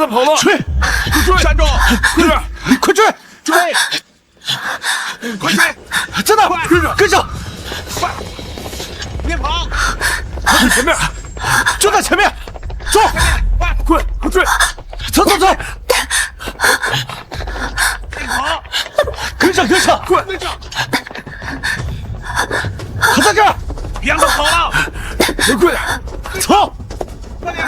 在跑了！追！追！站住！快追！追！快追！在哪？跟着！跟上！快！别跑！在前面，就在前面！走！快！快追！走！别跑！跟上！快跟上！他在这儿！别让他跑了！快点！走！快点！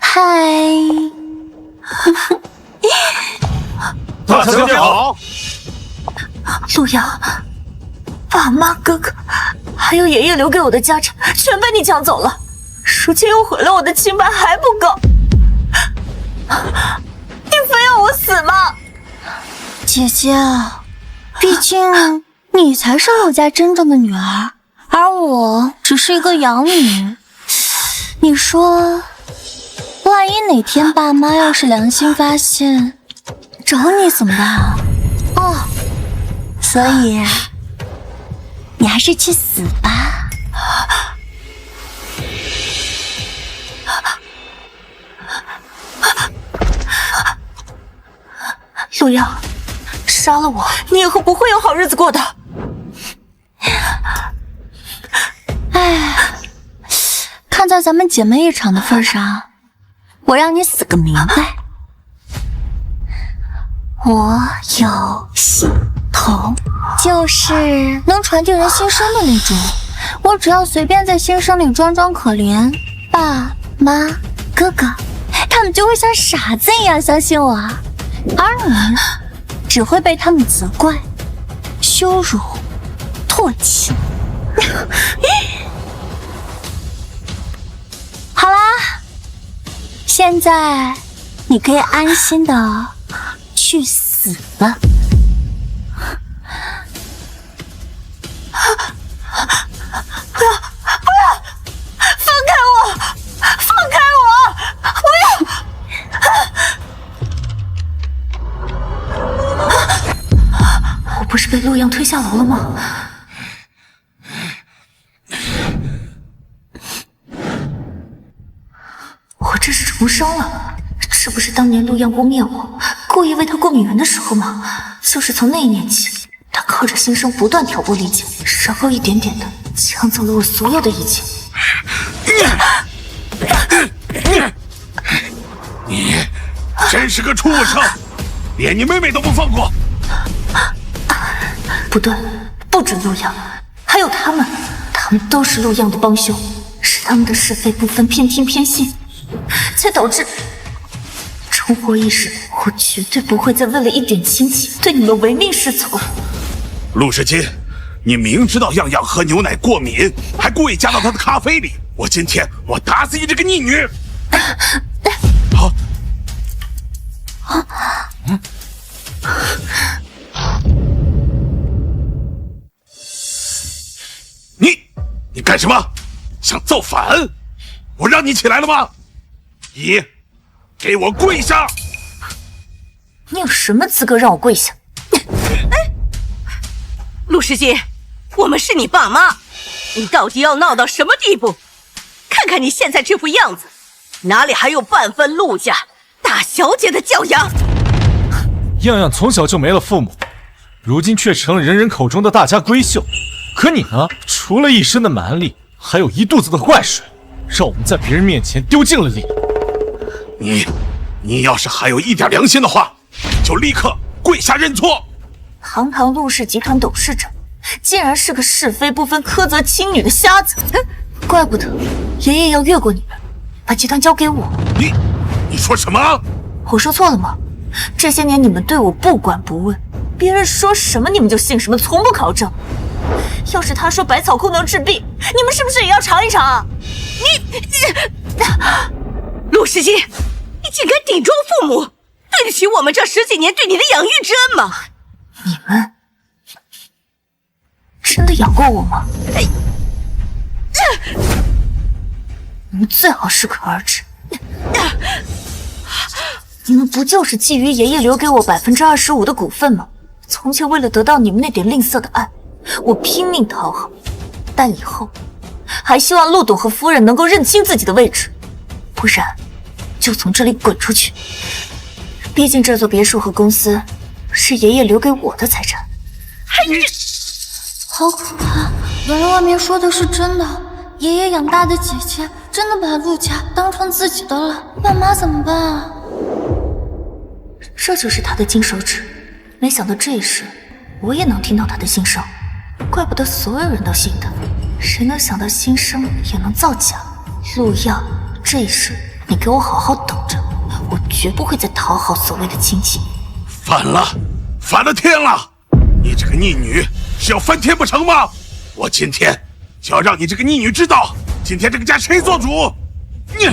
嗨，大小姐好。陆阳，爸妈、哥哥，还有爷爷留给我的家产，全被你抢走了。如今又毁了我的清白，还不够？你非要我死吗？姐姐，毕竟你才是陆家真正的女儿，而我只是一个养女。你说，万一哪天爸妈要是良心发现，找你怎么办啊？哦，所以你还是去死吧。陆阳，杀了我，你以后不会有好日子过的。哎，看在咱们姐妹一场的份上，我让你死个明白。我有心头，就是能传递人心声的那种。我只要随便在心声里装装可怜，爸妈、哥哥，他们就会像傻子一样相信我，而你只会被他们责怪、羞辱、唾弃。好啦，现在你可以安心的去死了。不要！放开我！放开我！不要！我不是被陆阳推下楼了吗？我这是重生了，这不是当年陆阳污蔑我，故意为他过敏源的时候吗？就是从那一年起，他靠着心声不断挑拨离间，然后一点点的抢走了我所有的一切。你真是个畜生，连你妹妹都不放过！不对，不止陆阳，还有他们都是陆阳的帮凶，是他们的是非不分、偏听偏信，才导致重活一世。我绝对不会再为了一点亲戚对你们唯命是从。陆世金，你明知道样样喝牛奶过敏，还故意加到他的咖啡里，今天我打死你这个逆女！好，你干什么？想造反？我让你起来了吗？给我跪下！你有什么资格让我跪下？陆世金，我们是你爸妈，你到底要闹到什么地步？看看你现在这副样子，哪里还有半分陆家大小姐的教养？样样从小就没了父母，如今却成了人人口中的大家闺秀。可你呢？除了一身的蛮力，还有一肚子的坏水，让我们在别人面前丢尽了脸。你要是还有一点良心的话，就立刻跪下认错。堂堂陆氏集团董事长，竟然是个是非不分、苛责亲女的瞎子。怪不得爷爷要越过你们，把集团交给我。你说什么？我说错了吗？这些年你们对我不管不问，别人说什么你们就信什么，从不考证。要是他说百草枯能治病，你们是不是也要尝一尝啊？陆世金，你竟敢顶撞父母，对得起我们这10几年对你的养育之恩吗？你们真的养过我吗？你们最好适可而止。你们不就是觊觎爷爷留给我25%的股份吗？从前为了得到你们那点吝啬的爱，我拼命讨好，但以后还希望陆董和夫人能够认清自己的位置，不然就从这里滚出去。毕竟这座别墅和公司是爷爷留给我的财产。好可怕！原来外面说的是真的，爷爷养大的姐姐真的把陆家当成自己的了，爸妈怎么办啊？这就是他的金手指，没想到这一世我也能听到他的心声，怪不得所有人都信他。谁能想到心声也能造假？陆耀，这一世你给我好好等着，我绝不会再讨好所谓的亲戚。反了，反了天了！你这个逆女是要翻天不成吗？我今天就要让你这个逆女知道，今天这个家谁做主！你，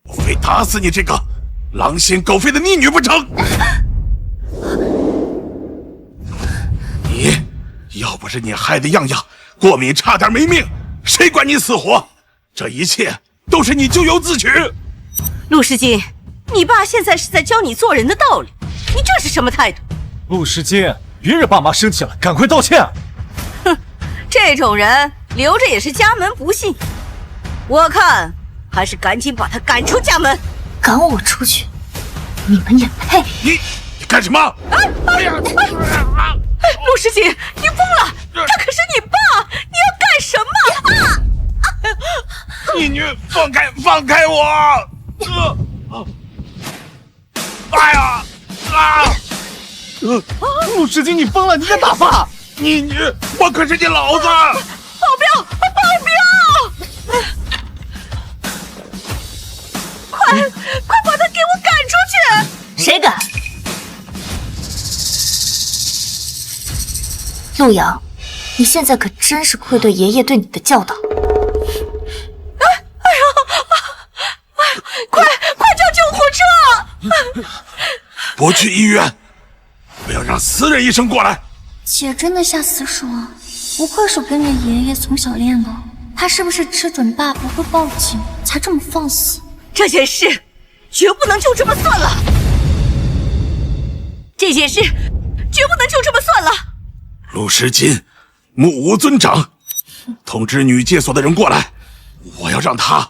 我非打死你这个狼心狗肺的逆女不成！你要不是你害得样样过敏差点没命，谁管你死活？这一切都是你咎由自取。陆世金，你爸现在是在教你做人的道理，你这是什么态度？陆世金，别惹爸妈生气了，赶快道歉。哼，这种人留着也是家门不幸，我看还是赶紧把他赶出家门。赶我出去，你们也配？你干什么？哎呀！陆世锦，你疯了！他可是你爸，你要干什么？逆女，放开我！哎呀！陆世金，你疯了！你在打爸！逆女，我可是你老子！保镖！快把他给我赶出去！谁敢？陆阳，你现在可真是愧对爷爷对你的教导。快叫救护车！不去医院，我要让私人医生过来。姐真的下死手啊！不愧是跟着爷爷从小练的，他是不是吃准爸不会报警，才这么放肆？这件事绝不能就这么算了！这件事绝不能就这么算了！陆时金，目无尊长，通知女戒所的人过来，我要让他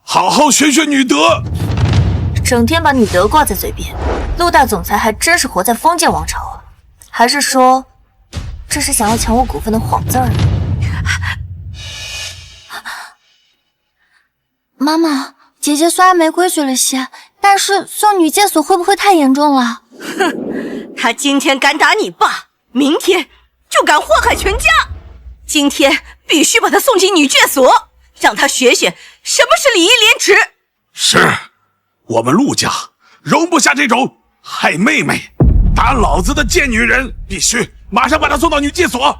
好好学学女德。整天把女德挂在嘴边，陆大总裁还真是活在封建王朝啊！还是说，这是想要抢我股份的幌子而已？妈妈，姐姐虽然没规矩了些，但是送女戒所会不会太严重了？哼，他今天敢打你爸，明天就敢祸害全家。今天必须把他送进女戒所，让他学学什么是礼义廉耻。是，我们陆家容不下这种害妹妹、打老子的贱女人，必须马上把她送到女戒所。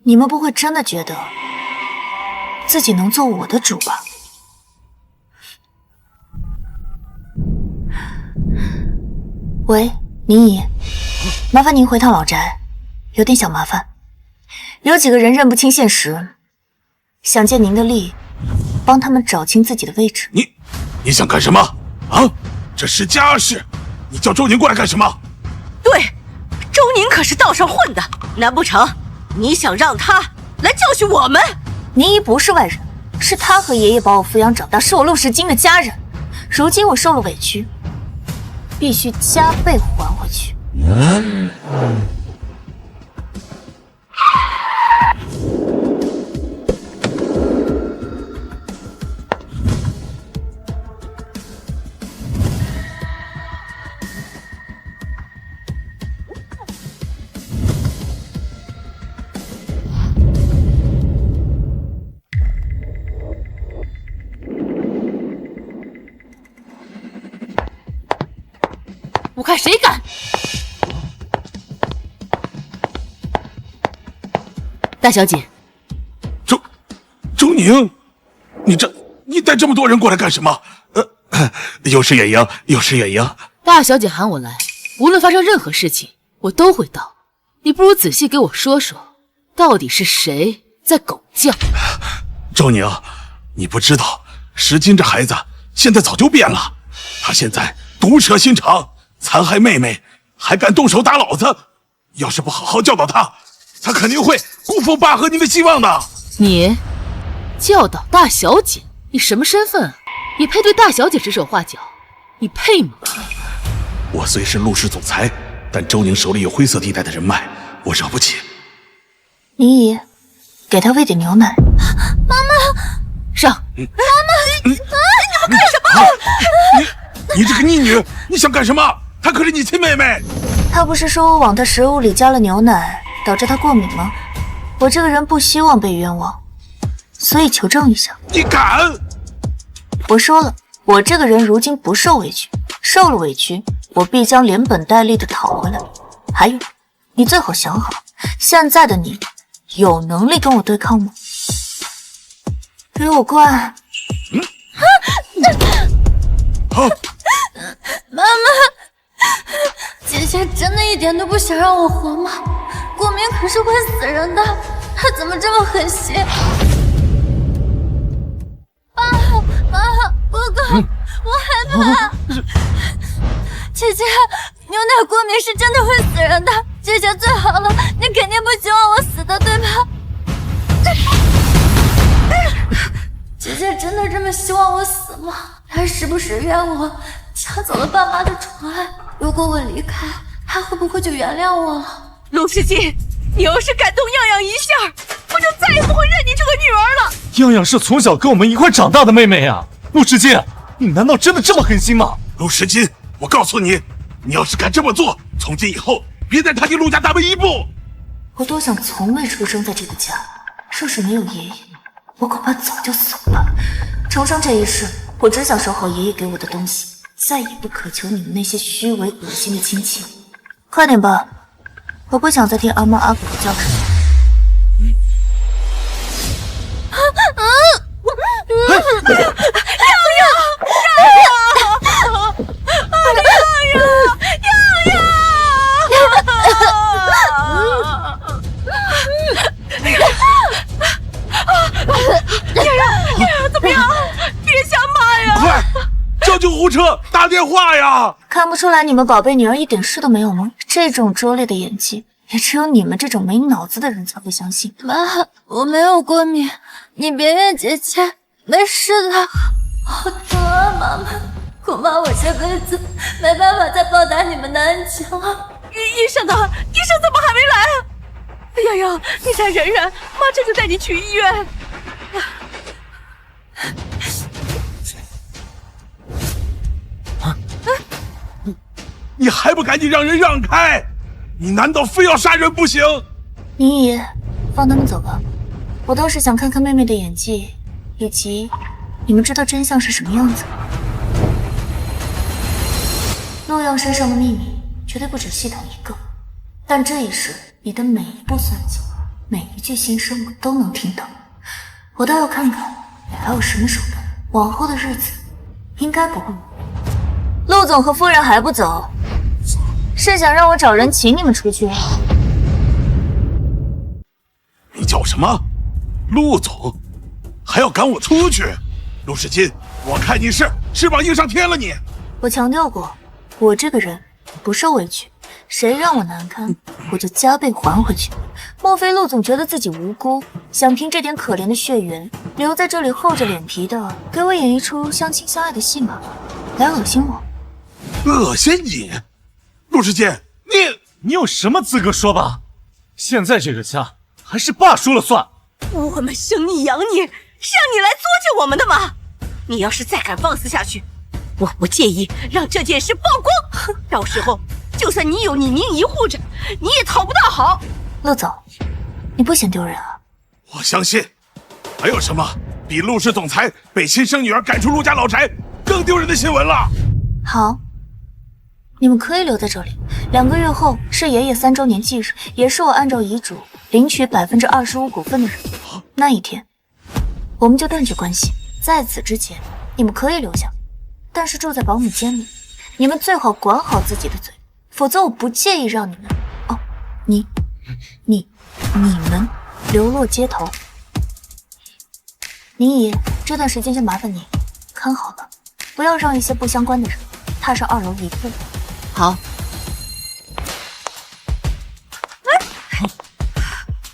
你们不会真的觉得自己能做我的主吧？喂，宁姨，麻烦您回趟老宅，有点小麻烦。有几个人认不清现实，想借您的力，帮他们找清自己的位置。你想干什么啊？这是家事，你叫周宁过来干什么？对，周宁可是道上混的，难不成你想让他来教训我们？宁姨不是外人，是他和爷爷把我抚养长大，是我陆世金的家人。如今我受了委屈，必须加倍还回去。我看谁敢！大小姐，周宁，你带这么多人过来干什么？有失远迎，有失远迎。大小姐喊我来，无论发生任何事情，我都会到。你不如仔细给我说说，到底是谁在狗叫？周宁，你不知道，石金这孩子现在早就变了，他现在毒蛇心肠，残害妹妹，还敢动手打老子。要是不好好教导他，他肯定会辜负爸和您的希望的。你教导大小姐？你什么身份？也配对大小姐指手画脚？你配吗？我虽是陆氏总裁，但周宁手里有灰色地带的人脉，我惹不起。林姨，给他喂点牛奶。妈妈，上！你们干什么？你这个逆女，你想干什么？她可是你亲妹妹。他不是说我往他食物里加了牛奶，导致他过敏吗？我这个人不希望被冤枉，所以求证一下。你敢？我说了，我这个人如今不受委屈，受了委屈，我必将连本带利的讨回来。还有，你最好想好，现在的你有能力跟我对抗吗？给我灌！好，妈妈，姐姐真的一点都不想让我活吗？过敏可是会死人的，她怎么这么狠心？妈，哥哥，我害怕。姐姐，牛奶过敏是真的会死人的，姐姐最好了，你肯定不希望我死的，对吧？姐姐真的这么希望我死吗？她时不时怨我抢走了爸妈的宠爱，如果我离开，她会不会就原谅我了？陆世金，你要是感动样样一下，我就再也不会认你这个女儿了。样样是从小跟我们一块长大的妹妹呀，陆世金，你难道真的这么狠心吗？陆世金，我告诉你，你要是敢这么做，从今以后别再踏进陆家大门一步。我多想从未出生在这个家，若是没有爷爷，我恐怕早就死了。重生这一世，我只想守好爷爷给我的东西，再也不渴求你们那些虚伪恶心的亲情。快点吧，我不想再听阿猫阿狗的叫声。怎么样？别瞎骂呀！快，叫救护车，打电话呀！看不出来你们宝贝女儿一点事都没有吗？这种拙劣的演技，也只有你们这种没脑子的人才会相信。妈，我没有过敏，你别怨姐姐，没事的。好疼啊，妈妈，恐怕我这辈子没办法再报答你们的恩情了。医生呢？医生怎么还没来啊？洋洋，你再忍忍，妈这就带你去医院。你还不赶紧让人让开？你难道非要杀人不行？林姨，放他们走吧。我倒是想看看妹妹的演技，以及你们知道真相是什么样子吗？陆阳身上的秘密绝对不止系统一个，但这一世你的每一步算计，每一句心声我都能听到。我倒要看看你还有什么手段，往后的日子应该不会。陆总和夫人还不走，是想让我找人请你们出去？你叫什么？陆总，还要赶我出去？陆世金，我看你是翅膀硬上天了你！我强调过，我这个人不受委屈，谁让我难堪，我就加倍还回去。莫非陆总觉得自己无辜，想凭这点可怜的血缘，留在这里厚着脸皮的给我演一出相亲相爱的戏码，来恶心我？恶心你？陆世金，你有什么资格说吧？现在这个家还是爸说了算。我们生你养你，是让你来作践我们的吗？你要是再敢放肆下去，我不介意让这件事曝光。到时候，就算你有你宁姨护着，你也讨不到好。陆总，你不嫌丢人啊？我相信，还有什么比陆氏总裁被亲生女儿赶出陆家老宅更丢人的新闻了？好，你们可以留在这里。2个月后是爷爷3周年忌日，也是我按照遗嘱领取25%股份的日子。那一天，我们就断绝关系。在此之前，你们可以留下，但是住在保姆间里。你们最好管好自己的嘴，否则我不介意让你们，哦，你们流落街头。林姨，这段时间就麻烦你看好了，不要让一些不相关的人踏上2楼一步。好。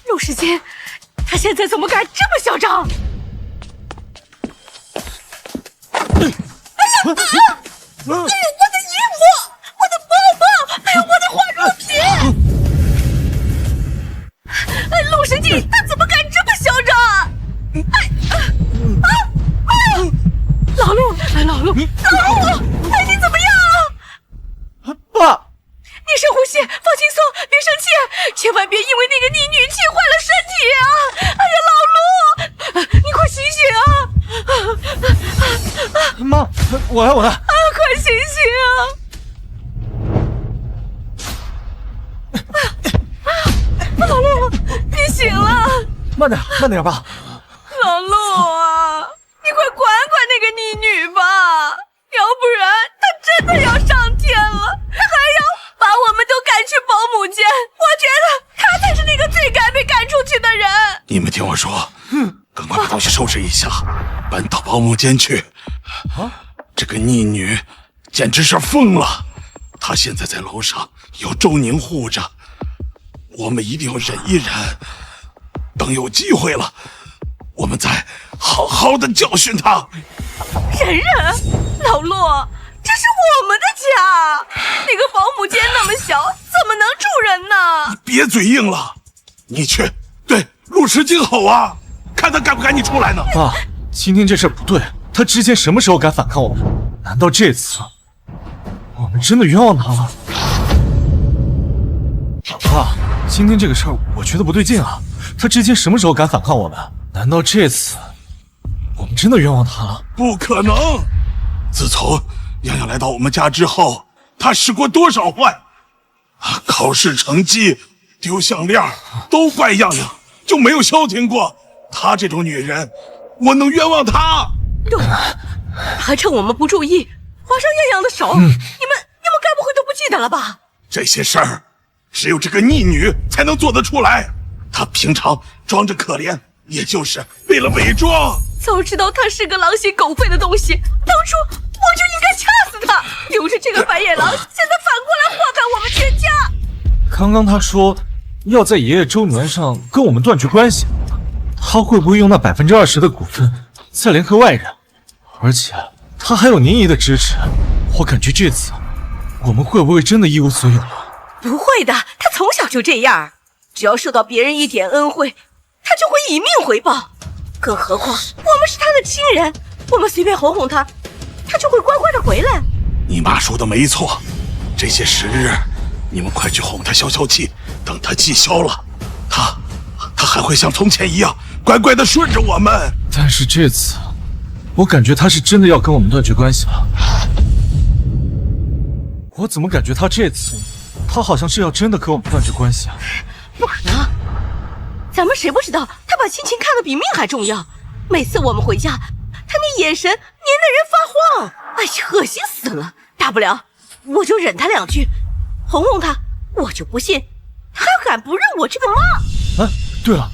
陆时间，他现在怎么敢这么嚣张？哎呀！哎呦，我的衣服，我的包包，还有我的化妆品！哎，陆时锦，他怎么敢这么嚣张？老陆，老陆，哎，你怎么样？爸。你深呼吸，放轻松，别生气，千万别因为那个逆女气坏了身体啊！哎呀，老陆，你快醒醒啊！妈，我来。快醒醒啊！老陆，你醒了！慢点，爸。老陆啊，你快管管那个逆女吧，要不然她真的要上天了，她还要把我们都赶去保姆间。我觉得她才是那个最该被赶出去的人。你们听我说，赶快把东西收拾一下，搬到保姆间去。这个逆女简直是疯了，她现在在楼上有周宁护着，我们一定要忍一忍，等有机会了，我们再好好的教训她。忍，老陆，这是我们的家，那个保姆间那么小，怎么能住人呢？别嘴硬了，你去对陆时锦吼啊，看他赶不赶你出来呢。爸，今天这事不对，他之前什么时候敢反抗我们？难道这次我们真的冤枉他了？爸，今天这个事儿我觉得不对劲啊，他之前什么时候敢反抗我们？难道这次我们真的冤枉他了？不可能！自从洋洋来到我们家之后，他使过多少坏？考试成绩、丢项链都怪洋洋，就没有消停过。她这种女人，我能冤枉她？对，还趁我们不注意划伤洋洋的手，你们该不会都不记得了吧？这些事儿，只有这个逆女才能做得出来。她平常装着可怜，也就是为了伪装。早知道他是个狼心狗肺的东西，当初我就应该掐死他，留着这个白眼狼，现在反过来祸害我们全家。刚刚他说要在爷爷周年上跟我们断绝关系，他会不会用那20%的股份再联合外人？而且他还有宁姨的支持，我感觉这次我们会不会真的一无所有了？不会的，他从小就这样，只要受到别人一点恩惠，他就会以命回报。更何况我们是他的亲人，我们随便哄哄他，他就会乖乖的回来。你妈说的没错，这些时日，你们快去哄他消消气，等他气消了，他还会像从前一样乖乖的顺着我们。但是这次，我感觉他是真的要跟我们断绝关系了。我怎么感觉他这次，他好像是要真的跟我们断绝关系啊？不可能，咱们谁不知道他把亲情看得比命还重要？每次我们回家，他那眼神黏得人发慌，哎呀，恶心死了！大不了我就忍他2句，哄哄他，我就不信他还敢不认我这个妈。哎，对了，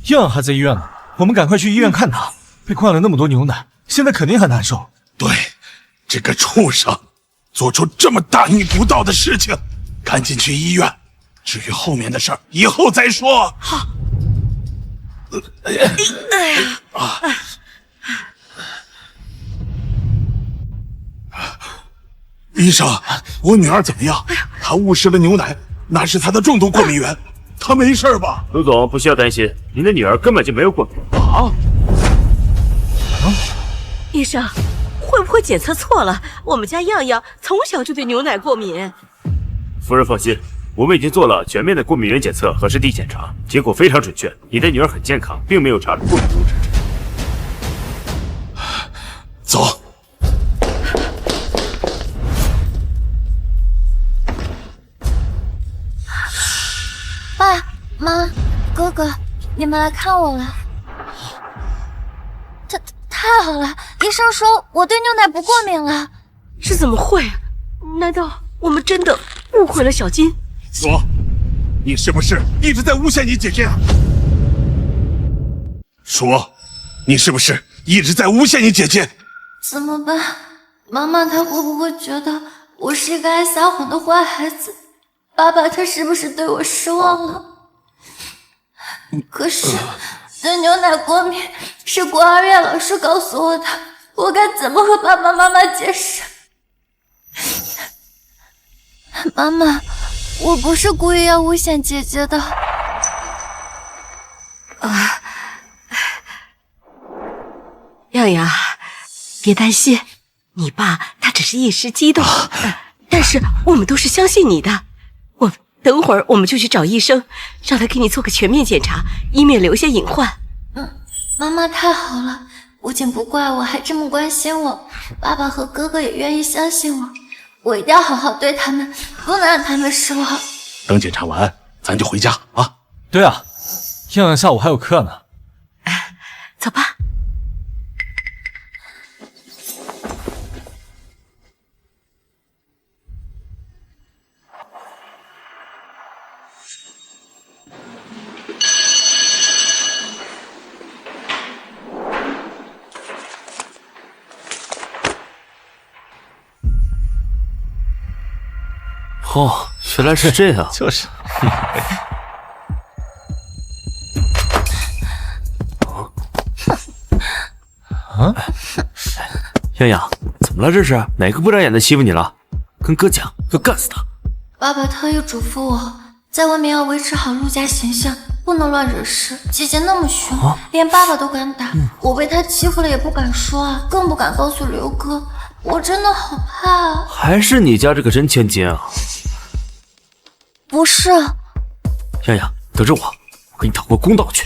样样还在医院呢，我们赶快去医院看他。被灌了那么多牛奶，现在肯定很难受。对，这个畜生做出这么大逆不道的事情，赶紧去医院。至于后面的事儿，以后再说。好。医生，我女儿怎么样？她误食了牛奶，那是她的重度过敏源，她没事吧？陆总不需要担心，您的女儿根本就没有过敏。医生，会不会检测错了？我们家样样从小就对牛奶过敏。夫人放心，我们已经做了全面的过敏原检测和尸体检查，结果非常准确，你的女儿很健康，并没有查出过敏物质。走。爸妈哥哥，你们来看我了。太好了，医生说我对牛奶不过敏了。是怎么会？难道我们真的误会了小金？说，你是不是一直在诬陷你姐姐啊？说，你是不是一直在诬陷你姐姐？怎么办？妈妈她会不会觉得我是一个爱撒谎的坏孩子？爸爸他是不是对我失望了？可是对牛奶过敏是孤儿院老师告诉我的，我该怎么和爸爸妈妈解释？妈妈，我不是故意要诬陷姐姐的。漾漾，别担心，你爸他只是一时激动，但是我们都是相信你的。等会儿我们就去找医生，让他给你做个全面检查，以免留下隐患。妈妈太好了，不仅不怪我，还这么关心我。爸爸和哥哥也愿意相信我，我一定要好好对他们，不能让他们失望。等检查完，咱就回家啊。对啊，漾漾下午还有课呢。走吧。哦，原来是这样。就是。啊？漾漾，怎么了？这是哪个不长眼的欺负你了？跟哥讲，要干死他！爸爸特意嘱咐我，在外面要维持好陆家形象，不能乱惹事。姐姐那么凶，连爸爸都敢打，我被她欺负了也不敢说啊，更不敢告诉刘哥。我真的好怕啊！还是你家这个真千金啊！不是，漾漾，等着我，我给你讨个公道去。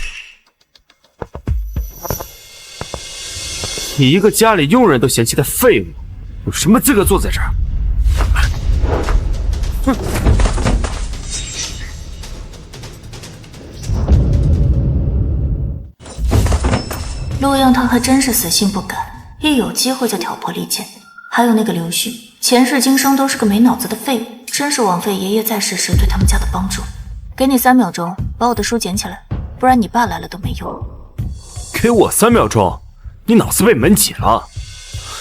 你一个家里佣人都嫌弃的废物，有什么资格坐在这儿？哼！陆漾他还真是死性不改，一有机会就挑拨离间。还有那个刘旭，前世今生都是个没脑子的废物，真是枉费爷爷在世时对他们家的帮助。给你3秒钟把我的书捡起来，不然你爸来了都没用。给我3秒钟，你脑子被门挤了？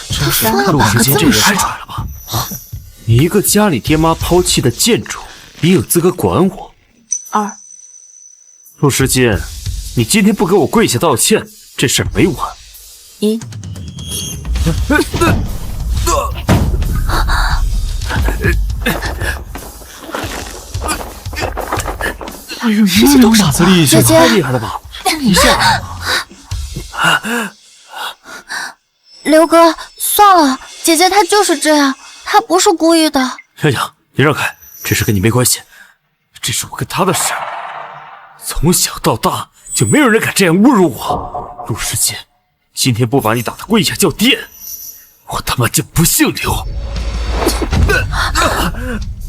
真是陆时间，这也太拽了吧！啊，你一个家里爹妈抛弃的贱主，你有资格管我？2。陆时间，你今天不给我跪下道歉，这事儿没完。1。哎呦，你有脑子力气，太厉害了吧！一下。刘哥，算了，姐姐她就是这样，她不是故意的。漾漾，你让开，这事跟你没关系，这是我跟她的事。从小到大就没有人敢这样侮辱我。陆时间，今天不把你打得跪下叫爹，我他妈就不姓刘！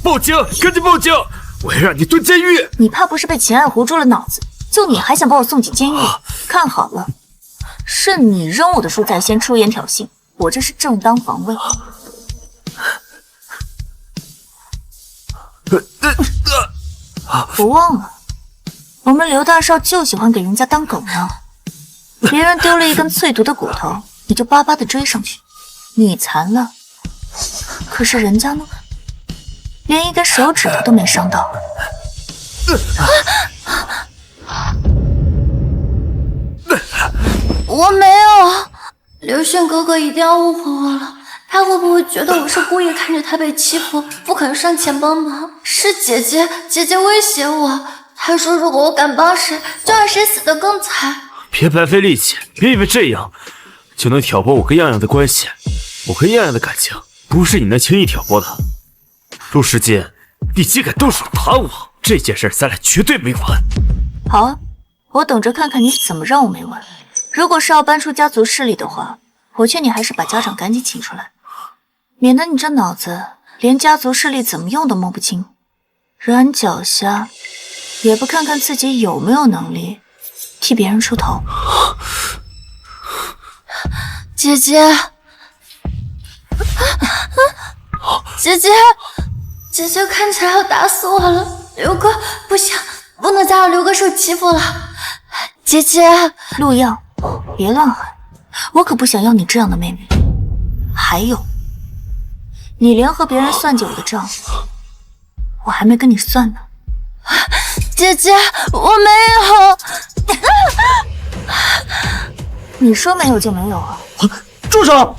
报警！赶紧报警！我要让你蹲监狱！你怕不是被秦爱糊住了脑子？就你还想把我送进监狱？看好了，是你扔我的书在先，出言挑衅，我这是正当防卫。不忘了，我们刘大少就喜欢给人家当狗呢。别人丢了一根淬毒的骨头，你就巴巴的追上去，你残了，可是人家呢，连一根手指头都没伤到。我没有，刘迅哥哥一定要误会我了。他会不会觉得我是故意看着他被欺负，不肯上前帮忙？是姐姐威胁我，她说如果我敢帮谁，就让谁死得更惨。别白费力气，别以为这样就能挑拨我跟漾漾的关系。我跟漾漾的感情不是你能轻易挑拨的。陆时间，你竟敢动手打我，这件事咱俩绝对没完。好啊，我等着看看你怎么让我没完。如果是要搬出家族势力的话，我劝你还是把家长赶紧请出来，免得你这脑子连家族势力怎么用都摸不清，软脚虾，也不看看自己有没有能力替别人出头。姐姐，姐姐看起来要打死我了。刘哥，不行，不能再让刘哥受欺负了。姐姐，陆漾，别乱喊，我可不想要你这样的妹妹。还有，你连和别人算计我的账，我还没跟你算呢。姐姐，我没有。你说没有就没有啊！住手！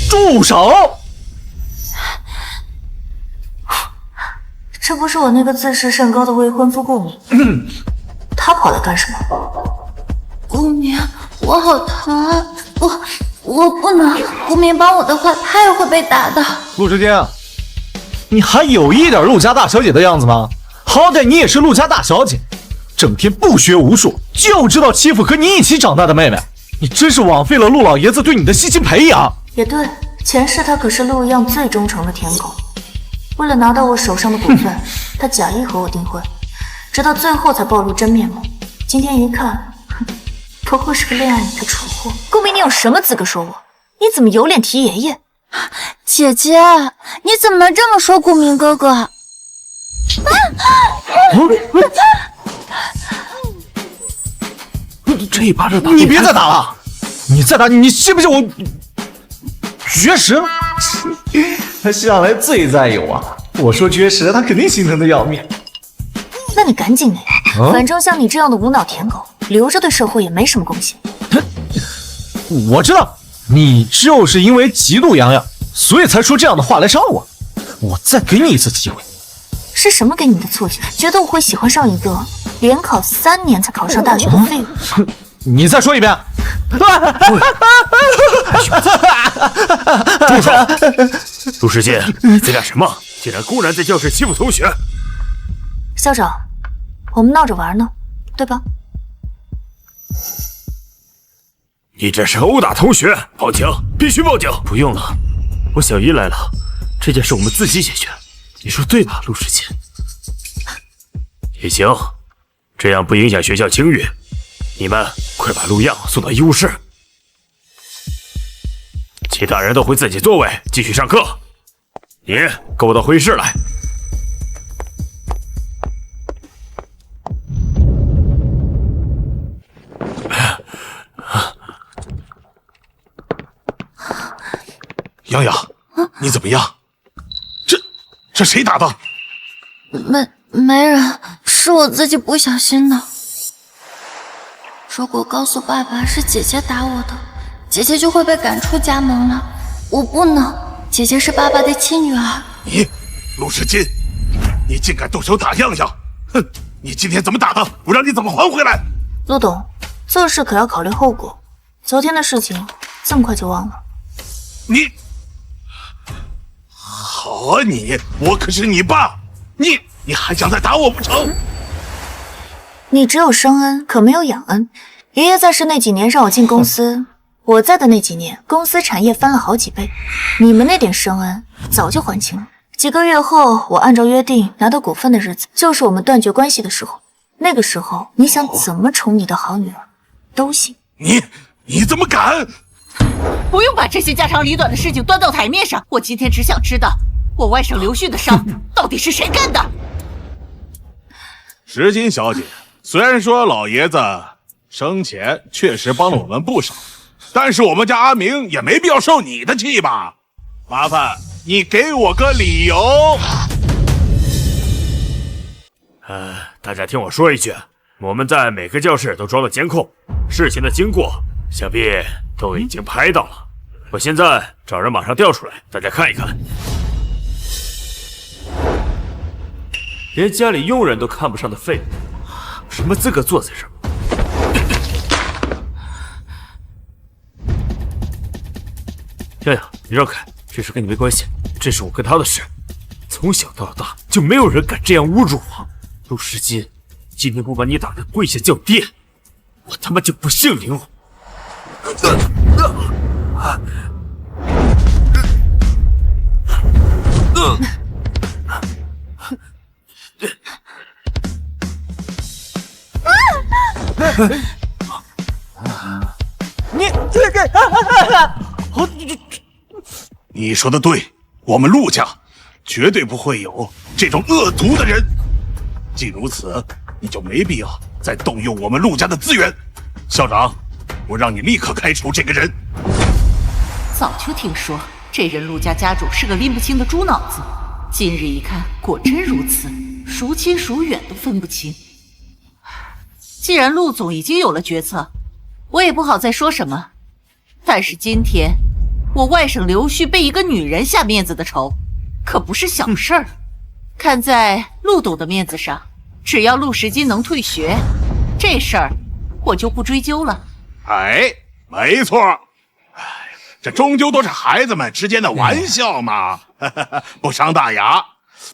住手！这不是我那个自视甚高的未婚夫顾明，他跑来干什么？顾明，我好疼啊！我不能，顾明帮我的话，他也会被打的。陆时间，你还有一点陆家大小姐的样子吗？好歹你也是陆家大小姐，整天不学无术，就知道欺负和你一起长大的妹妹，你真是枉费了陆老爷子对你的悉心培养。也对，前世他可是陆样最忠诚的舔狗，为了拿到我手上的股份，他假意和我订婚，直到最后才暴露真面目。今天一看，不过是个恋爱脑的蠢货。顾明，你有什么资格说我？你怎么有脸提爷爷？姐姐，你怎么能这么说顾明哥哥？这一巴掌打你别再打了！你再打你信不信我绝食？他向来最在意我，我说绝食，他肯定心疼的要命。那你赶紧的呀！反正像你这样的无脑舔狗，留着对社会也没什么贡献。我知道，你就是因为嫉妒洋洋，所以才说这样的话来伤我。我再给你一次机会。是什么给你的错觉？觉得我会喜欢上一个连考3年才考上大学的废物？你再说一遍。住手！陆时间，你在干什么？竟然公然在教室欺负同学！校长，我们闹着玩呢，对吧？你这是殴打同学，报警！必须报警！不用了，我小姨来了，这件事我们自己解决。你说对吧，陆时间？也行，这样不影响学校清誉。你们快把陆样送到医务室，其他人都回自己座位继续上课。你跟我到会议室来。洋洋，你怎么样？这谁打的？没人，是我自己不小心的。如果告诉爸爸是姐姐打我的，姐姐就会被赶出家门了。我不能，姐姐是爸爸的亲女儿。你，陆时金，你竟敢动手打样样！哼，你今天怎么打的？不然你怎么还回来？陆董，做事可要考虑后果。昨天的事情这么快就忘了？你，好啊你！我可是你爸，你还想再打我不成？你只有生恩，可没有养恩。爷爷在世那几年让我进公司，我在的那几年，公司产业翻了好几倍。你们那点生恩早就还清了。几个月后，我按照约定拿到股份的日子，就是我们断绝关系的时候。那个时候，你想怎么宠你的好女儿，都行。你怎么敢？不用把这些家长里短的事情端到台面上，我今天只想知道，我外甥刘旭的伤到底是谁干的？石金小姐，虽然说老爷子生前确实帮了我们不少，但是我们家阿明也没必要受你的气吧？麻烦你给我个理由。大家听我说一句，我们在每个教室都装了监控，事情的经过想必都已经拍到了。我现在找人马上调出来，大家看一看。连家里佣人都看不上的废物，什么资格坐在这儿？洋洋，你让开，这事跟你没关系，这是我跟他的事。从小到大就没有人敢这样侮辱我。陆时金，今天不把你打得跪下叫爹，我他妈就不姓刘。你说的对，我们陆家绝对不会有这种恶毒的人。既如此，你就没必要再动用我们陆家的资源。校长，我让你立刻开除这个人。早就听说这人陆家家主是个拎不清的猪脑子，今日一看，果真如此，孰亲孰远都分不清。既然陆总已经有了决策，我也不好再说什么。但是今天我外甥刘旭被一个女人下面子的仇，可不是小事儿。看在陆董的面子上，只要陆时金能退学，这事儿我就不追究了。哎，没错。这终究都是孩子们之间的玩笑嘛，不伤大雅。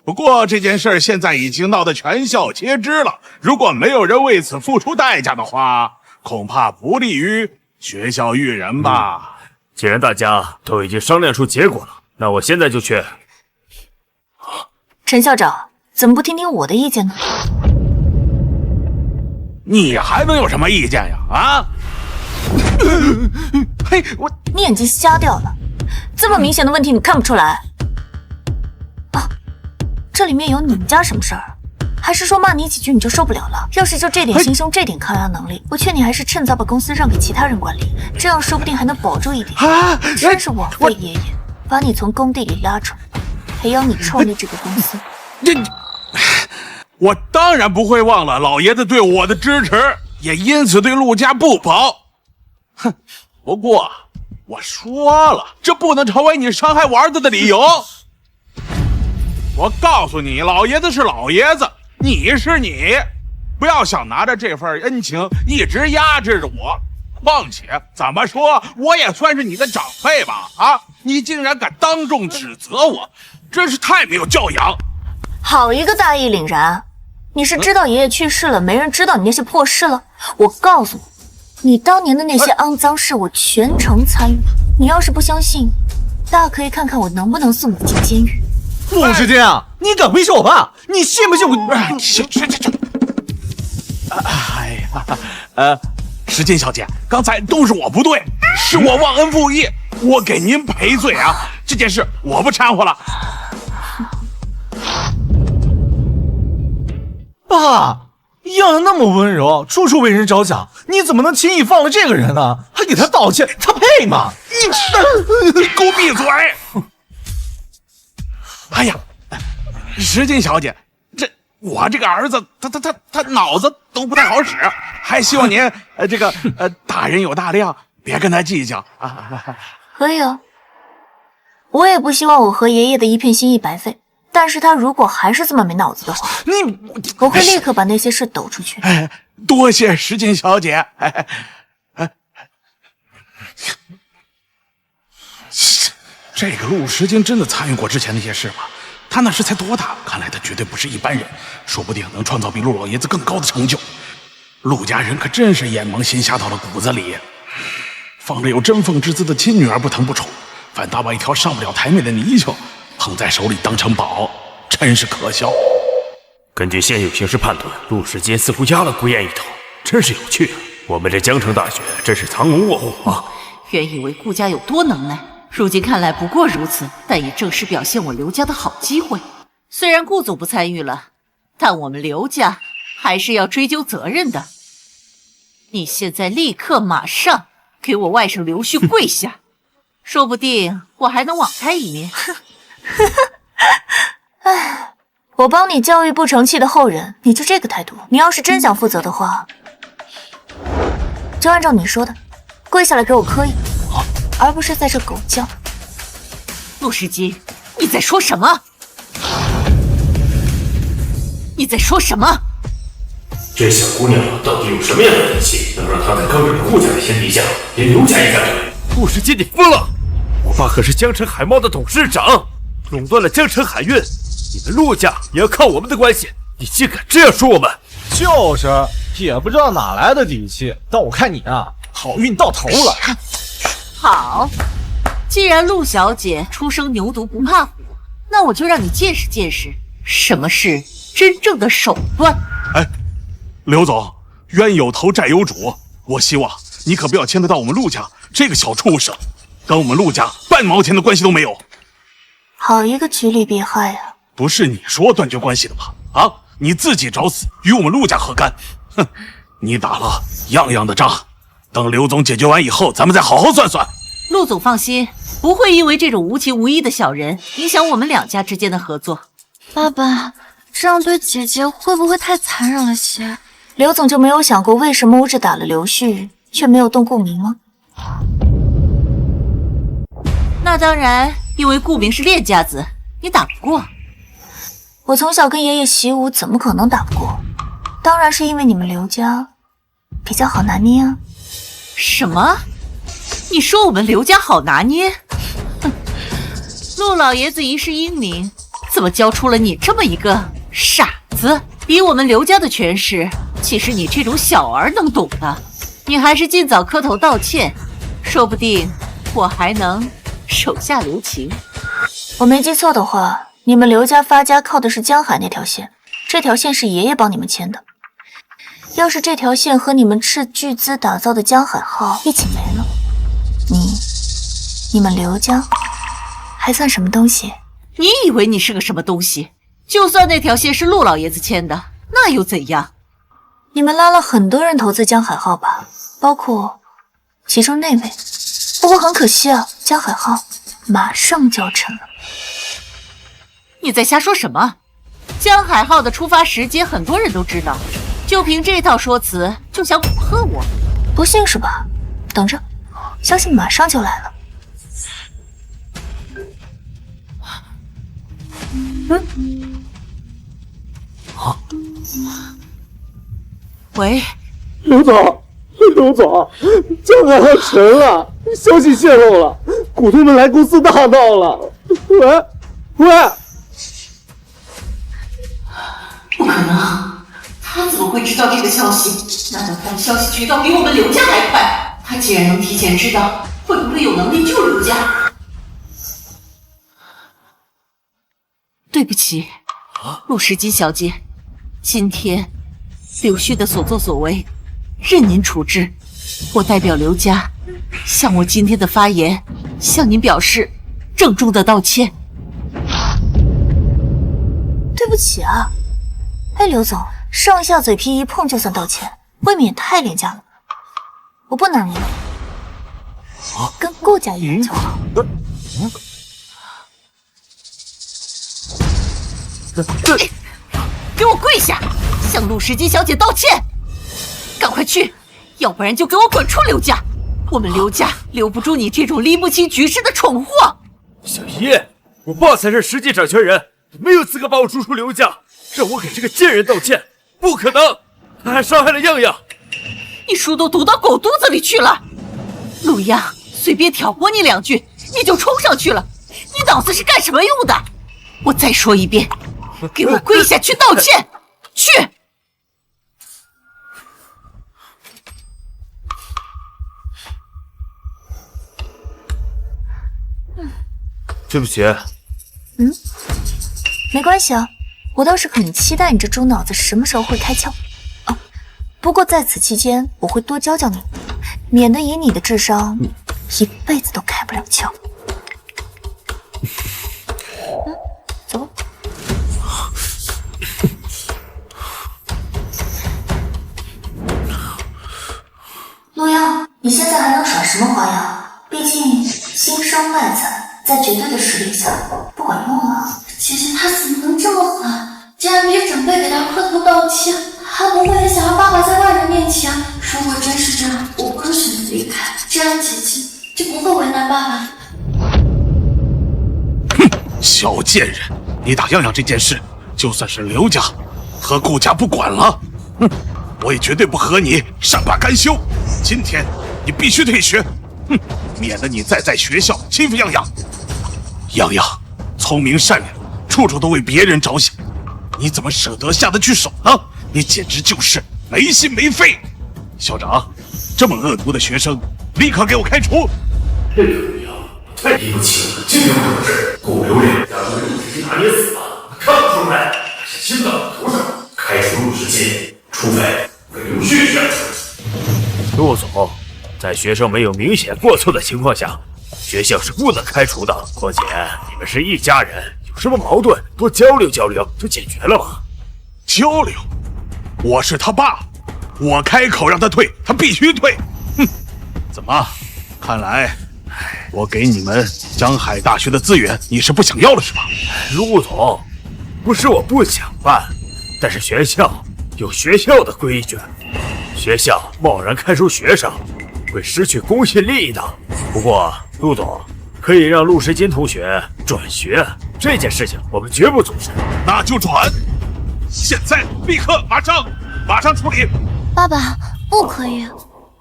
不过这件事现在已经闹得全校皆知了，如果没有人为此付出代价的话，恐怕不利于学校育人吧。既然大家都已经商量出结果了，那我现在就去。陈校长，怎么不听听我的意见呢？你还能有什么意见呀？啊？嘿，你眼睛瞎掉了？这么明显的问题你看不出来？啊，这里面有你们家什么事儿？还是说骂你几句你就受不了了？要是就这点心胸，这点抗压能力，我劝你还是趁早把公司让给其他人管理，这样说不定还能保住一点。真是枉费爷爷把你从工地里拉出来，培养你创立这个公司。我当然不会忘了老爷子对我的支持，也因此对陆家不薄。哼，不过我说了，这不能成为你伤害我儿子的理由。我告诉你，老爷子是老爷子，你是你，不要想拿着这份恩情一直压制着我。况且怎么说，我也算是你的长辈吧？啊，你竟然敢当众指责我，真是太没有教养。好一个大义凛然！你是知道爷爷去世了，没人知道你那些破事了？我告诉你，你当年的那些肮脏事，我全程参与。你要是不相信，大可以看看我能不能送你进监狱。陆时间啊，你敢威胁我爸？你信不信我？哎呀，时间小姐，刚才都是我不对，是我忘恩负义，我给您赔罪啊！这件事我不掺和了。爸，样样那么温柔，处处为人着想，你怎么能轻易放了这个人呢？还给他道歉，他配吗？你给我闭嘴！哎呀，时间小姐，我这个儿子，他脑子都不太好使，还希望您大人有大量，别跟他计较啊。可以啊，我也不希望我和爷爷的一片心意白费。但是他如果还是这么没脑子的话，我会立刻把那些事抖出去。多谢时间小姐。这个陆时间真的参与过之前那些事吗？他那时才多大？看来他绝对不是一般人，说不定能创造比陆老爷子更高的成就。陆家人可真是眼蒙心瞎到了骨子里，放着有珍凤之姿的亲女儿不疼不宠，反倒把一条上不了台面的泥鳅捧在手里当成宝，真是可笑。根据现有形势判断，陆时间似乎压了顾燕一头，真是有趣啊！我们这江城大学真是藏龙卧虎啊！原以为顾家有多能耐，如今看来不过如此，但也正是表现我刘家的好机会。虽然顾总不参与了，但我们刘家还是要追究责任的。你现在立刻马上给我外甥刘旭跪下，说不定我还能网开一面。唉，我帮你教育不成器的后人，你就这个态度？你要是真想负责的话，就按照你说的，跪下来给我磕一个，而不是在这狗叫。陆时金，你在说什么？你在说什么？这小姑娘到底有什么样的底气，能让她在刚正的顾家的天底下，连刘家也敢怼？陆时金，你疯了！我爸可是江城海贸的董事长，垄断了江城海运，你们陆家也要靠我们的关系，你竟敢这样说我们？就是，也不知道哪来的底气，但我看你啊，好运到头了。好，既然陆小姐初生牛犊不怕虎，那我就让你见识见识什么是真正的手段。哎，刘总，冤有头债有主，我希望你可不要牵得到我们陆家这个小畜生，跟我们陆家半毛钱的关系都没有。好一个趋利避害啊！不是你说断绝关系的吗？啊，你自己找死，与我们陆家何干？哼，你打了样样的仗，等刘总解决完以后，咱们再好好算算。陆总放心，不会因为这种无情无义的小人影响我们两家之间的合作。爸爸，这样对姐姐会不会太残忍了些？刘总就没有想过为什么我只打了刘旭，却没有动顾明吗？那当然，因为顾明是练家子，你打不过。我从小跟爷爷习武，怎么可能打不过？当然是因为你们刘家比较好拿捏啊。什么？你说我们刘家好拿捏？哼，陆老爷子一世英名，怎么教出了你这么一个傻子？比我们刘家的权势，岂是你这种小儿能懂的？你还是尽早磕头道歉，说不定我还能手下留情。我没记错的话，你们刘家发家靠的是江海那条线，这条线是爷爷帮你们牵的。要是这条线和你们斥巨资打造的江海号一起没了，你们刘家还算什么东西？你以为你是个什么东西？就算那条线是陆老爷子牵的，那又怎样？你们拉了很多人投资江海号吧，包括其中那位。不过很可惜啊，江海号马上就要沉了。你在瞎说什么？江海号的出发时间很多人都知道，就凭这套说辞就想恐吓我？不信是吧？等着，相信马上就来了。喂，刘总，江海号沉了，消息泄露了，股东们来公司大闹了。喂，不可能，他怎么会知道这个消息？难道他的消息渠道比我们刘家还快？他既然能提前知道，会不会有能力救刘家？对不起，陆石金小姐，今天柳絮的所作所为，任您处置。我代表刘家，向我今天的发言，向您表示郑重的道歉。对不起啊，哎，刘总，上下嘴皮一碰就算道歉，未免也太廉价了。我不拿你了，跟顾家一样就好。给我跪下，向陆石金小姐道歉！赶快去，要不然就给我滚出刘家！我们刘家留不住你这种拎不清局势的蠢货！小姨，我爸才是实际掌权人，没有资格把我逐出刘家，让我给这个贱人道歉，不可能！他还伤害了样样。你书都读到狗肚子里去了！陆阳随便挑拨你两句，你就冲上去了，你脑子是干什么用的？我再说一遍，给我跪下去道歉！去！对不起。没关系啊，我倒是很期待你这猪脑子什么时候会开窍。哦，不过在此期间，我会多教教你，免得以你的智商，一辈子都开不了窍。走吧。陆阳，你现在还能耍什么花样？毕竟心伤外残，在绝对的实力下不管用啊。姐姐她怎么能这么狠？竟然别准备给她磕头道歉，还不会想让爸爸在外人面前。如果真是这样，我会选择离开，这样姐姐就不会为难爸爸。哼，小贱人，你打样样这件事，就算是刘家和顾家不管了，我也绝对不和你善罢甘休。今天你必须退学，免得你再在学校欺负样样。样样聪明善良，处处都为别人着想，你怎么舍得下得去手呢？你简直就是没心没肺！校长，这么恶毒的学生，立刻给我开除！这个陆阳太离不起了，今天可是顾刘两家都被陆石金拿捏死了，看不出来是心到了头上，开除陆石金，除非给刘旭选出。陆总，在学生没有明显过错的情况下，学校是不能开除的。况且你们是一家人，有什么矛盾多交流交流就解决了嘛。交流？我是他爸，我开口让他退，他必须退。哼，怎么？看来我给你们江海大学的资源，你是不想要了是吧？陆总，不是我不想办，但是学校有学校的规矩，学校贸然开除学生，会失去公信力的。不过，陆总可以让陆时金同学转学，这件事情我们绝不阻止。那就转，现在立刻马上处理。爸爸，不可以！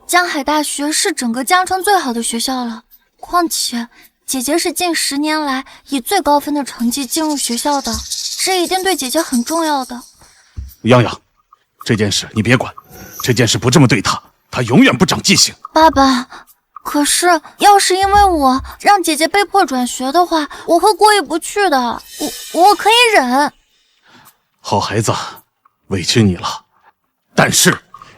江海大学是整个江城最好的学校了，况且姐姐是近10年来以最高分的成绩进入学校的，这一定对姐姐很重要的。洋洋，这件事你别管，这件事不这么对他，他永远不长记性。爸爸，可是要是因为我让姐姐被迫转学的话，我会过意不去的。我可以忍。好孩子，委屈你了，但是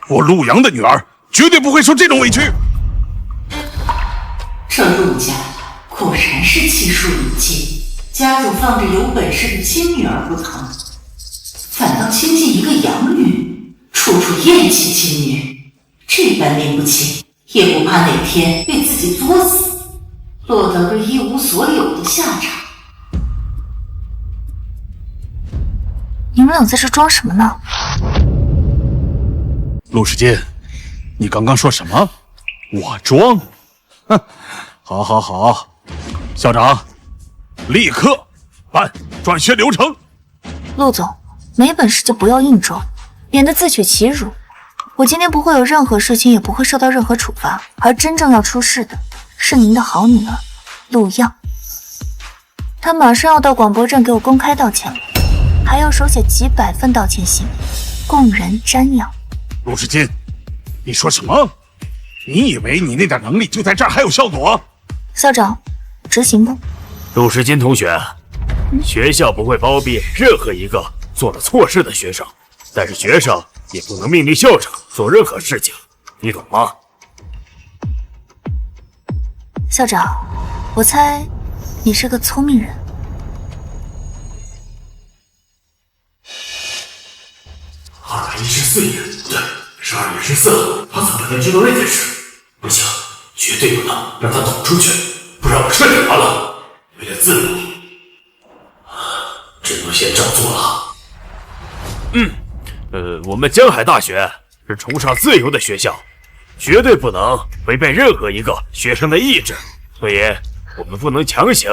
我陆阳的女儿绝对不会受这种委屈。这陆家果然是气数已尽，家主放着有本事的亲女儿不疼，反倒亲近一个养女，处处厌弃亲女，这般拎不清，也不怕哪天被自己作死，落得个一无所有的下场。你们俩在这装什么呢？陆时金，你刚刚说什么？我装？哼，好，校长，立刻办转学流程。陆总，没本事就不要硬装，免得自取其辱。我今天不会有任何事情，也不会受到任何处罚，而真正要出事的是您的好女儿陆漾。她马上要到广播站给我公开道歉了，还要手写几百份道歉信，供人瞻仰。陆时金，你说什么？你以为你那点能力就在这儿还有效果？校长，执行吧。陆时金同学，学校不会包庇任何一个做了错事的学生，但是学生也不能命令校长做任何事情，你懂吗？校长，我猜你是个聪明人。214年，对，是2月14号，他怎么能知道那件事？不行，绝对不能让他捅出去，不然我彻底完了。为了自保，只能先照做了。我们江海大学是崇尚自由的学校，绝对不能违背任何一个学生的意志，所以我们不能强行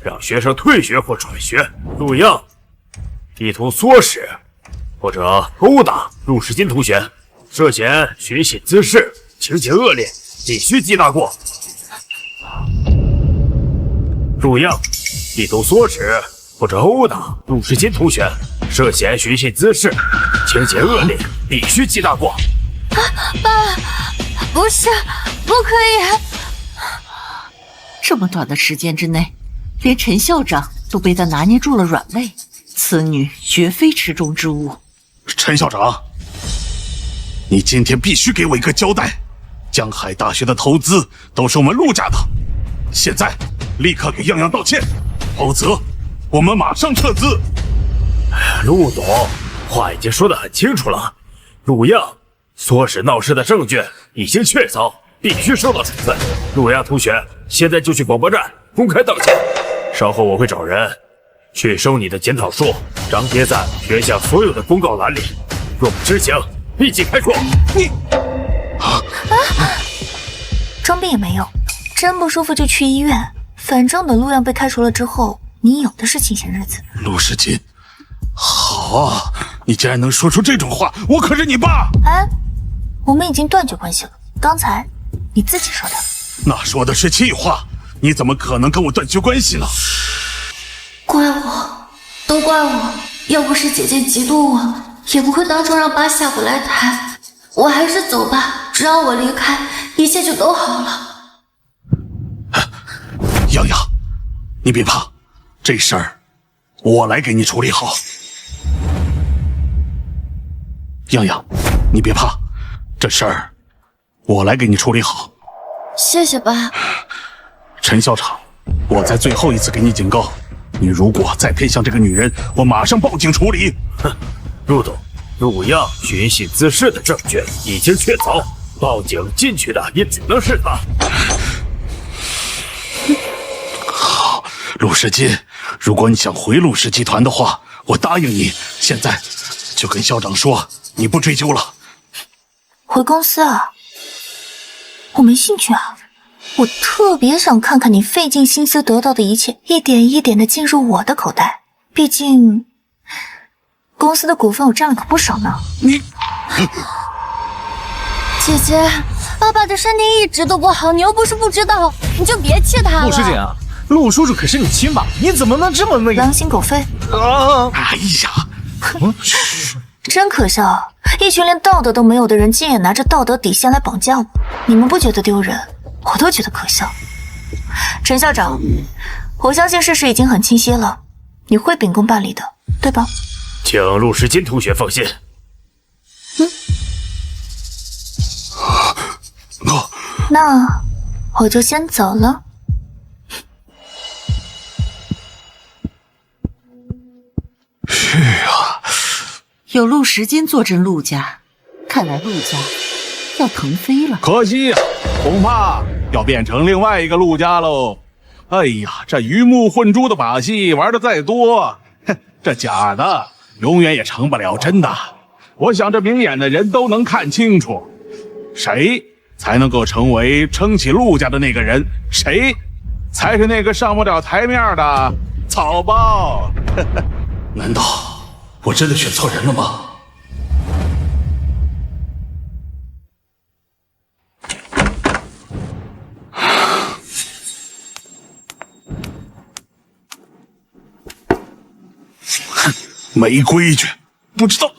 让学生退学或转学。陆漾意图唆使或者殴打陆时金同学，涉嫌寻衅滋事，情节恶劣，必须记大过。陆漾意图唆使或者殴打陆时金同学，涉嫌寻衅滋事，情节恶劣，必须记大过。爸，不是，不可以！这么短的时间之内，连陈校长都被他拿捏住了软肋，此女绝非池中之物。陈校长，你今天必须给我一个交代。江海大学的投资都是我们陆家的，现在立刻给漾漾道歉，否则我们马上撤资。陆总，话已经说得很清楚了，陆漾唆使闹事的证据已经确凿，必须受到处分。陆漾同学，现在就去广播站公开道歉，稍后我会找人去收你的检讨书，张贴在学校所有的公告栏里。若不执行，立即开除。你装病也没用，真不舒服就去医院。反正等陆漾被开除了之后，你有的是清闲日子。陆时金，好啊，你竟然能说出这种话，我可是你爸。哎，我们已经断绝关系了，刚才你自己说的。那说的是气话，你怎么可能跟我断绝关系呢？怪我，都怪我！要不是姐姐嫉妒我，也不会当初让爸下不来台。我还是走吧，只要我离开，一切就都好了。漾漾，你别怕，这事儿我来给你处理好。漾漾，你别怕，这事儿我来给你处理好。谢谢爸。陈校长，我再最后一次给你警告，你如果再偏向这个女人，我马上报警处理。哼，陆总，陆漾寻衅滋事的证据已经确凿，报警进去的也只能是他。好，陆世金，如果你想回陆氏集团的话，我答应你，现在就跟校长说你不追究了。回公司啊？我没兴趣啊。我特别想看看你费尽心思得到的一切，一点一点的进入我的口袋。毕竟，公司的股份我占了可不少呢。你，姐姐，爸爸的身体一直都不好，你又不是不知道，你就别气他了。陆师姐啊，陆叔叔可是你亲爸，你怎么能这么那个？狼心狗肺！哎呀，真可笑，一群连道德都没有的人，竟也拿着道德底线来绑架我。你们不觉得丢人，我都觉得可笑。陈校长，我相信事实已经很清晰了，你会秉公办理的，对吧？请陆时金同学放心。那我就先走了。是啊，有陆时金坐镇陆家，看来陆家要腾飞了。可惜呀，恐怕要变成另外一个陆家喽。哎呀，这鱼目混珠的把戏玩的再多，这假的永远也成不了真的。我想这明眼的人都能看清楚，谁才能够成为撑起陆家的那个人，谁才是那个上不了台面的草包。难道我真的选错人了吗？没规矩，不知道。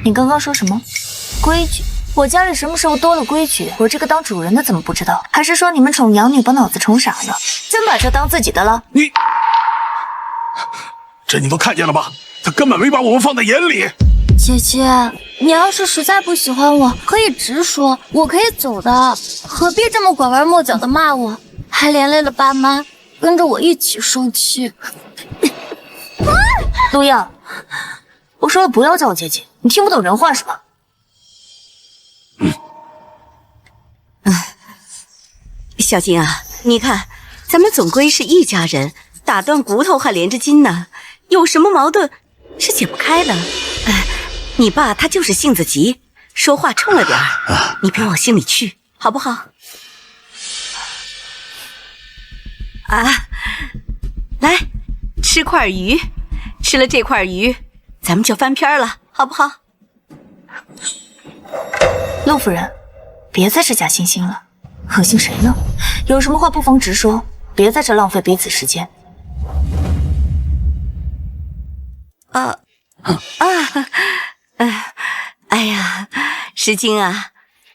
你刚刚说什么？规矩？我家里什么时候多了规矩？我这个当主人的怎么不知道？还是说你们宠养女把脑子宠傻了，真把这当自己的了？你，这你都看见了吧？他根本没把我们放在眼里。姐姐，你要是实在不喜欢我，可以直说，我可以走的，何必这么拐弯抹角的骂我，还连累了爸妈，跟着我一起受气。陆漾，我说了不要叫我姐姐，你听不懂人话是吧？小金啊，你看，咱们总归是一家人，打断骨头还连着筋呢，有什么矛盾是解不开的。你爸他就是性子急，说话冲了点儿，你别往心里去，好不好？啊，来吃块鱼，吃了这块鱼，咱们就翻篇了，好不好？陆夫人，别再是假惺惺了，恶心谁呢？有什么话不妨直说，别在这浪费彼此时间。哎呀，石金啊，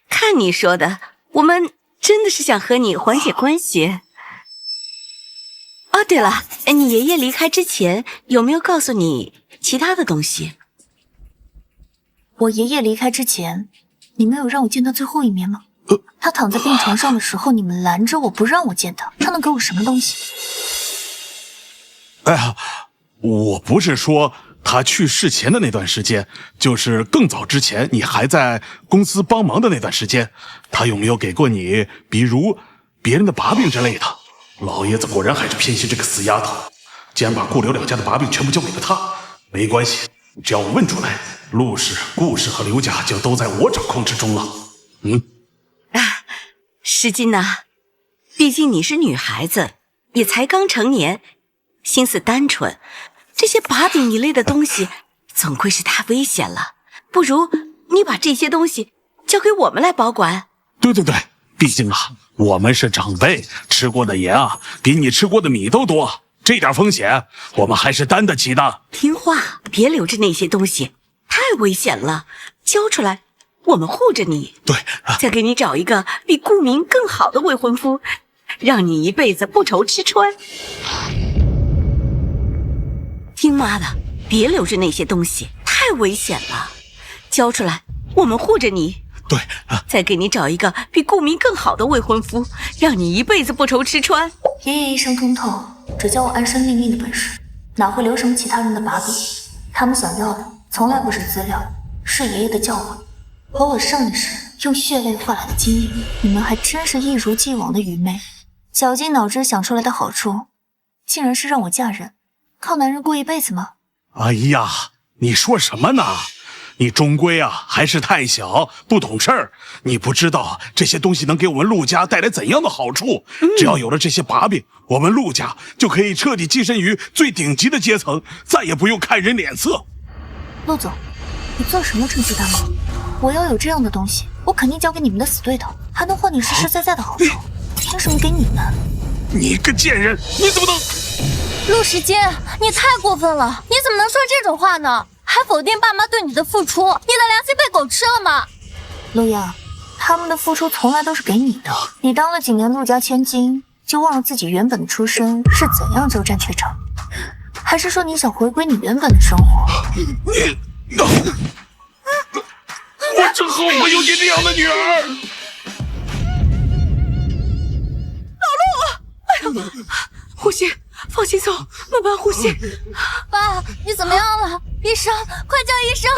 看你说的，我们真的是想和你缓解关系。哦，对了，你爷爷离开之前有没有告诉你其他的东西？我爷爷离开之前，你没有让我见他最后一面吗？他躺在病床上的时候，你们拦着我不让我见他，他能给我什么东西？哎呀，我不是说他去世前的那段时间，就是更早之前你还在公司帮忙的那段时间，他有没有给过你，比如别人的把柄之类的？老爷子果然还是偏心这个死丫头，竟然把顾刘两家的把柄全部交给了他。没关系，只要我问出来，陆氏、顾氏和刘家就都在我掌控之中了。石金呐，毕竟你是女孩子，也才刚成年，心思单纯，这些把柄一类的东西总归是太危险了，不如你把这些东西交给我们来保管。对，毕竟啊，我们是长辈，吃过的盐啊，比你吃过的米都多，这点风险我们还是担得起的。听话，别留着那些东西，太危险了，交出来，我们护着你。对，再给你找一个比顾明更好的未婚夫，让你一辈子不愁吃穿。听妈的，别留着那些东西，太危险了，交出来，我们护着你。对，再给你找一个比顾明更好的未婚夫，让你一辈子不愁吃穿。爷爷一生通透，只教我安身立命的本事。哪会留什么其他人的把柄？他们想要的从来不是资料，是爷爷的教诲和我胜利时用血泪换来的经验。你们还真是一如既往的愚昧，绞尽脑汁想出来的好处，竟然是让我嫁人，靠男人过一辈子吗？哎呀，你说什么呢？你终归还是太小，不懂事儿。你不知道这些东西能给我们陆家带来怎样的好处。只要有了这些把柄，我们陆家就可以彻底跻身于最顶级的阶层，再也不用看人脸色。陆总，你做什么春季大梦？我要有这样的东西，我肯定交给你们的死对头，还能换你实实在在的好处。凭什么给你们？你个贱人，你怎么能……陆时间，你太过分了！你怎么能说这种话呢？还否定爸妈对你的付出，你的良心被狗吃了吗？陆阳，他们的付出从来都是给你的。你当了几年陆家千金，就忘了自己原本的出身是怎样鸠占鹊巢？还是说你想回归你原本的生活？我真后悔有你这样的女儿。老陆，哎呦，呼吸，放轻松，慢慢呼吸。爸，你怎么样了？医生，快叫医生！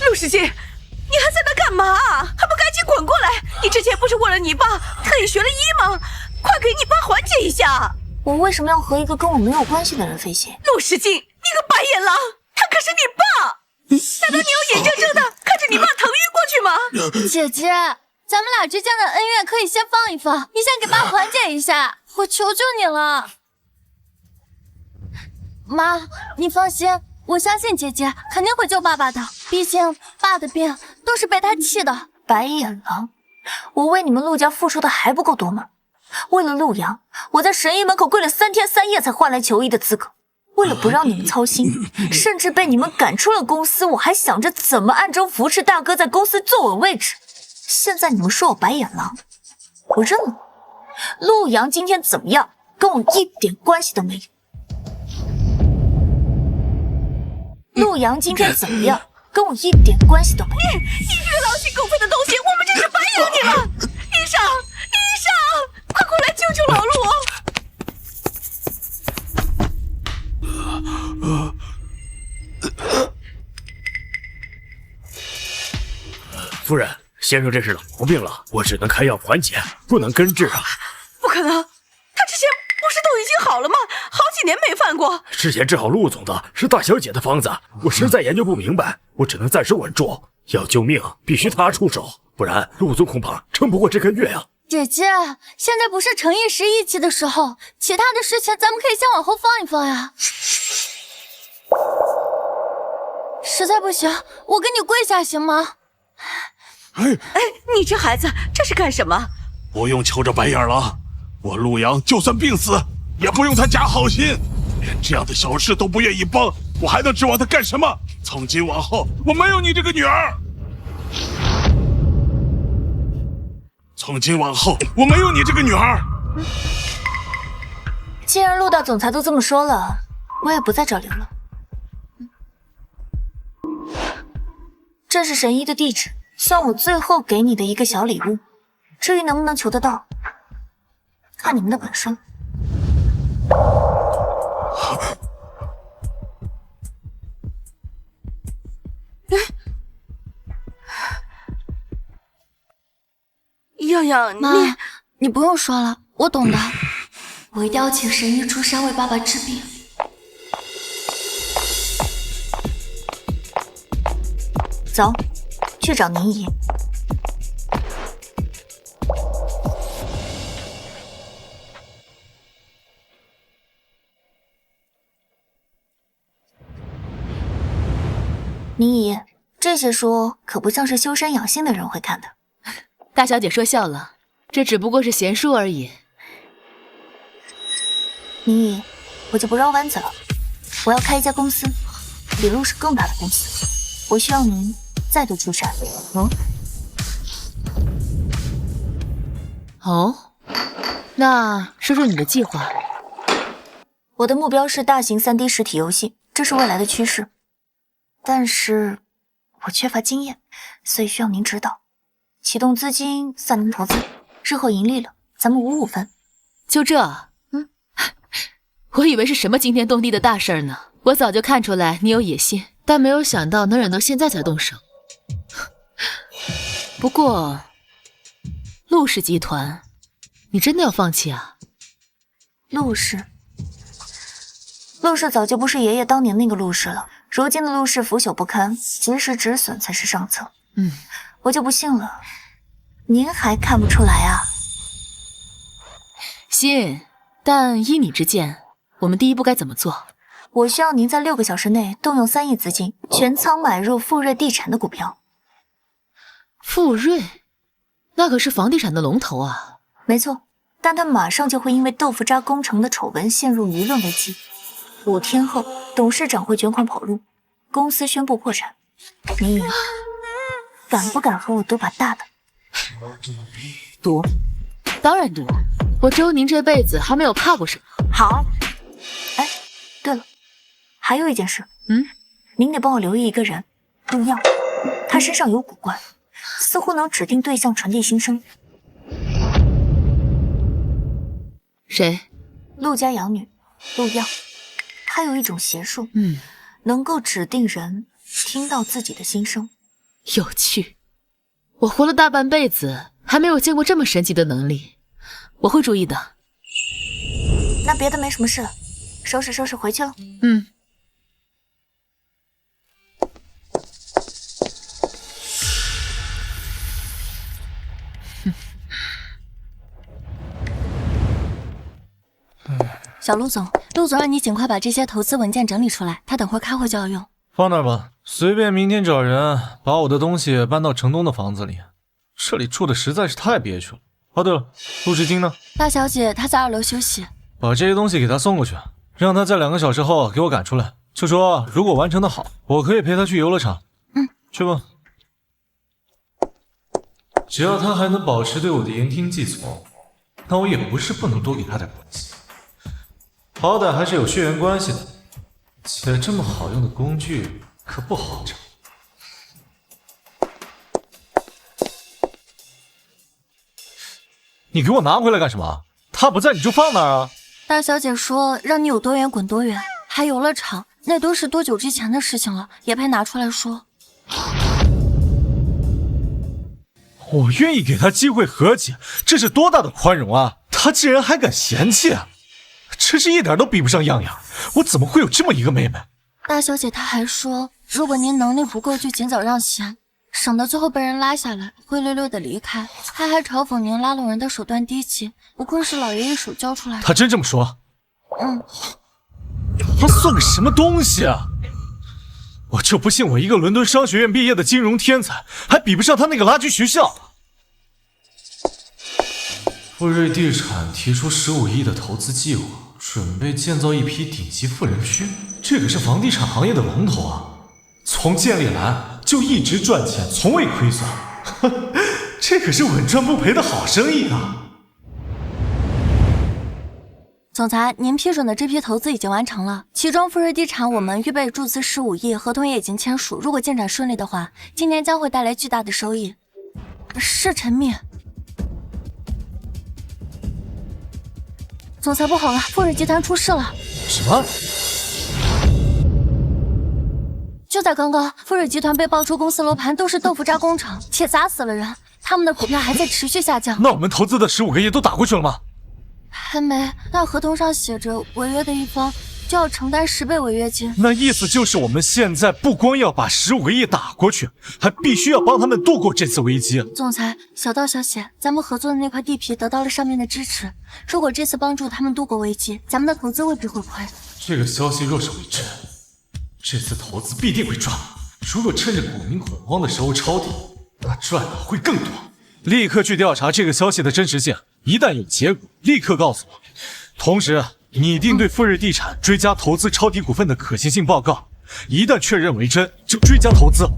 陆时锦，你还在那干嘛？还不赶紧滚过来！你之前不是为了你爸特意学了医吗？快给你爸缓解一下！我为什么要和一个跟我没有关系的人费心？陆时锦，你个白眼狼，他可是你爸！难道你要眼睁睁的看着你爸疼晕过去吗？姐姐，咱们俩之间的恩怨可以先放一放，你先给爸缓解一下，我求求你了。妈，你放心，我相信姐姐肯定会救爸爸的，毕竟爸的病都是被他气的。白眼狼，我为你们陆家付出的还不够多吗？为了陆阳，我在神医门口跪了3天3夜才换来求医的资格。为了不让你们操心，甚至被你们赶出了公司，我还想着怎么暗中扶持大哥在公司坐稳位置。现在你们说我白眼狼，我认了。陆阳今天怎么样，跟我一点关系都没有。陆阳今天怎么样，跟我一点关系都没有。你这个狼心狗肺的东西，我们真是白养你了！医生，医生，快过来救救老陆！夫人，先生这是老毛病了，我只能开药缓解，不能根治啊。不可能，他之前不是都已经好了吗？好几年没犯过。之前治好陆总的是大小姐的方子，我实在研究不明白，我只能暂时稳住。要救命，必须他出手，不然陆总恐怕撑不过这个月啊。姐姐，现在不是逞一时义气的时候，其他的事情咱们可以先往后放一放呀。实在不行，我给你跪下行吗？哎，你这孩子这是干什么？不用求着白眼狼，我陆阳就算病死，也不用他假好心，连这样的小事都不愿意帮，我还能指望他干什么？从今往后，我没有你这个女儿。从今往后，我没有你这个女儿。既然陆大总裁都这么说了，我也不在这留了。这是神医的地址，算我最后给你的一个小礼物。至于能不能求得到，看你们的本事了。样样，妈，你不用说了，我懂的。我一定要请神医出山为爸爸治病。走，去找宁姨。宁姨，这些书可不像是修身养性的人会看的。大小姐说笑了，这只不过是闲书而已。宁姨，我就不绕弯子了，我要开一家公司，比陆氏更大的公司，我需要您再度出山。哦，那说说你的计划。我的目标是大型3D 实体游戏，这是未来的趋势，但是我缺乏经验，所以需要您指导。启动资金算您投资，日后盈利了，咱们5-5分。就这？我以为是什么惊天动地的大事儿呢。我早就看出来你有野心，但没有想到能忍到现在才动手。不过，陆氏集团，你真的要放弃啊？陆氏早就不是爷爷当年那个陆氏了，如今的陆氏腐朽不堪，及时止损才是上策。我就不信了，您还看不出来啊？信，但依你之见，我们第一步该怎么做？我需要您在6个小时内动用3亿资金，全仓买入富瑞地产的股票。富瑞，那可是房地产的龙头啊。没错，但他马上就会因为豆腐渣工程的丑闻陷入舆论危机。5天后，董事长会卷款跑路，公司宣布破产。你敢不敢和我赌把大的？赌？当然赌。我周宁这辈子还没有怕过什么。好。哎，对了，还有一件事。您得帮我留意一个人，陆耀，他身上有古怪，似乎能指定对象传递心声。谁？陆家养女，陆耀。他有一种邪术，能够指定人听到自己的心声。有趣，我活了大半辈子，还没有见过这么神奇的能力。我会注意的。那别的没什么事了，收拾回去了。小陆总让你尽快把这些投资文件整理出来，他等会儿开会就要用。放那儿吧，随便明天找人把我的东西搬到城东的房子里，这里住的实在是太憋屈了。哦，对了，陆志金呢？大小姐她在2楼休息，把这些东西给她送过去，让她在2个小时后给我赶出来。就说如果完成的好，我可以陪她去游乐场。去吧。只要她还能保持对我的言听计从，那我也不是不能多给她点关系。好歹还是有血缘关系的，且这么好用的工具可不好找。你给我拿回来干什么？他不在你就放那儿啊。大小姐说让你有多远滚多远，还游乐场，那都是多久之前的事情了，也配拿出来说。我愿意给他机会和解，这是多大的宽容啊！他竟然还敢嫌弃啊！真是一点都比不上样样，我怎么会有这么一个妹妹？大小姐她还说，如果您能力不够，就尽早让贤，省得最后被人拉下来，灰溜溜的离开。她还嘲讽您拉拢人的手段低级，不愧是老爷一手教出来的。她真这么说？她算个什么东西啊！我就不信我一个伦敦商学院毕业的金融天才，还比不上她那个垃圾学校。富瑞地产提出15亿的投资计划，准备建造一批顶级富人区，这可是房地产行业的龙头啊！从建立来就一直赚钱，从未亏损，这可是稳赚不赔的好生意啊！总裁，您批准的这批投资已经完成了，其中富瑞地产我们预备注资15亿，合同也已经签署。如果进展顺利的话，今年将会带来巨大的收益。是陈密。总裁不好了，富瑞集团出事了。什么？就在刚刚，富瑞集团被爆出公司楼盘都是豆腐渣工程，且砸死了人，他们的股票还在持续下降。那我们投资的15个亿都打过去了吗？还没，但合同上写着违约的一方就要承担10倍违约金。那意思就是我们现在不光要把15个亿打过去，还必须要帮他们度过这次危机。总裁，小道消息，咱们合作的那块地皮得到了上面的支持，如果这次帮助他们度过危机，咱们的投资未必会亏。这个消息若是为真，这次投资必定会赚。如果趁着股民恐慌的时候抄底，那赚的会更多。立刻去调查这个消息的真实性，一旦有结果，立刻告诉我。同时，拟定对富瑞地产追加投资抄底股份的可行性报告，一旦确认为真，就追加投资。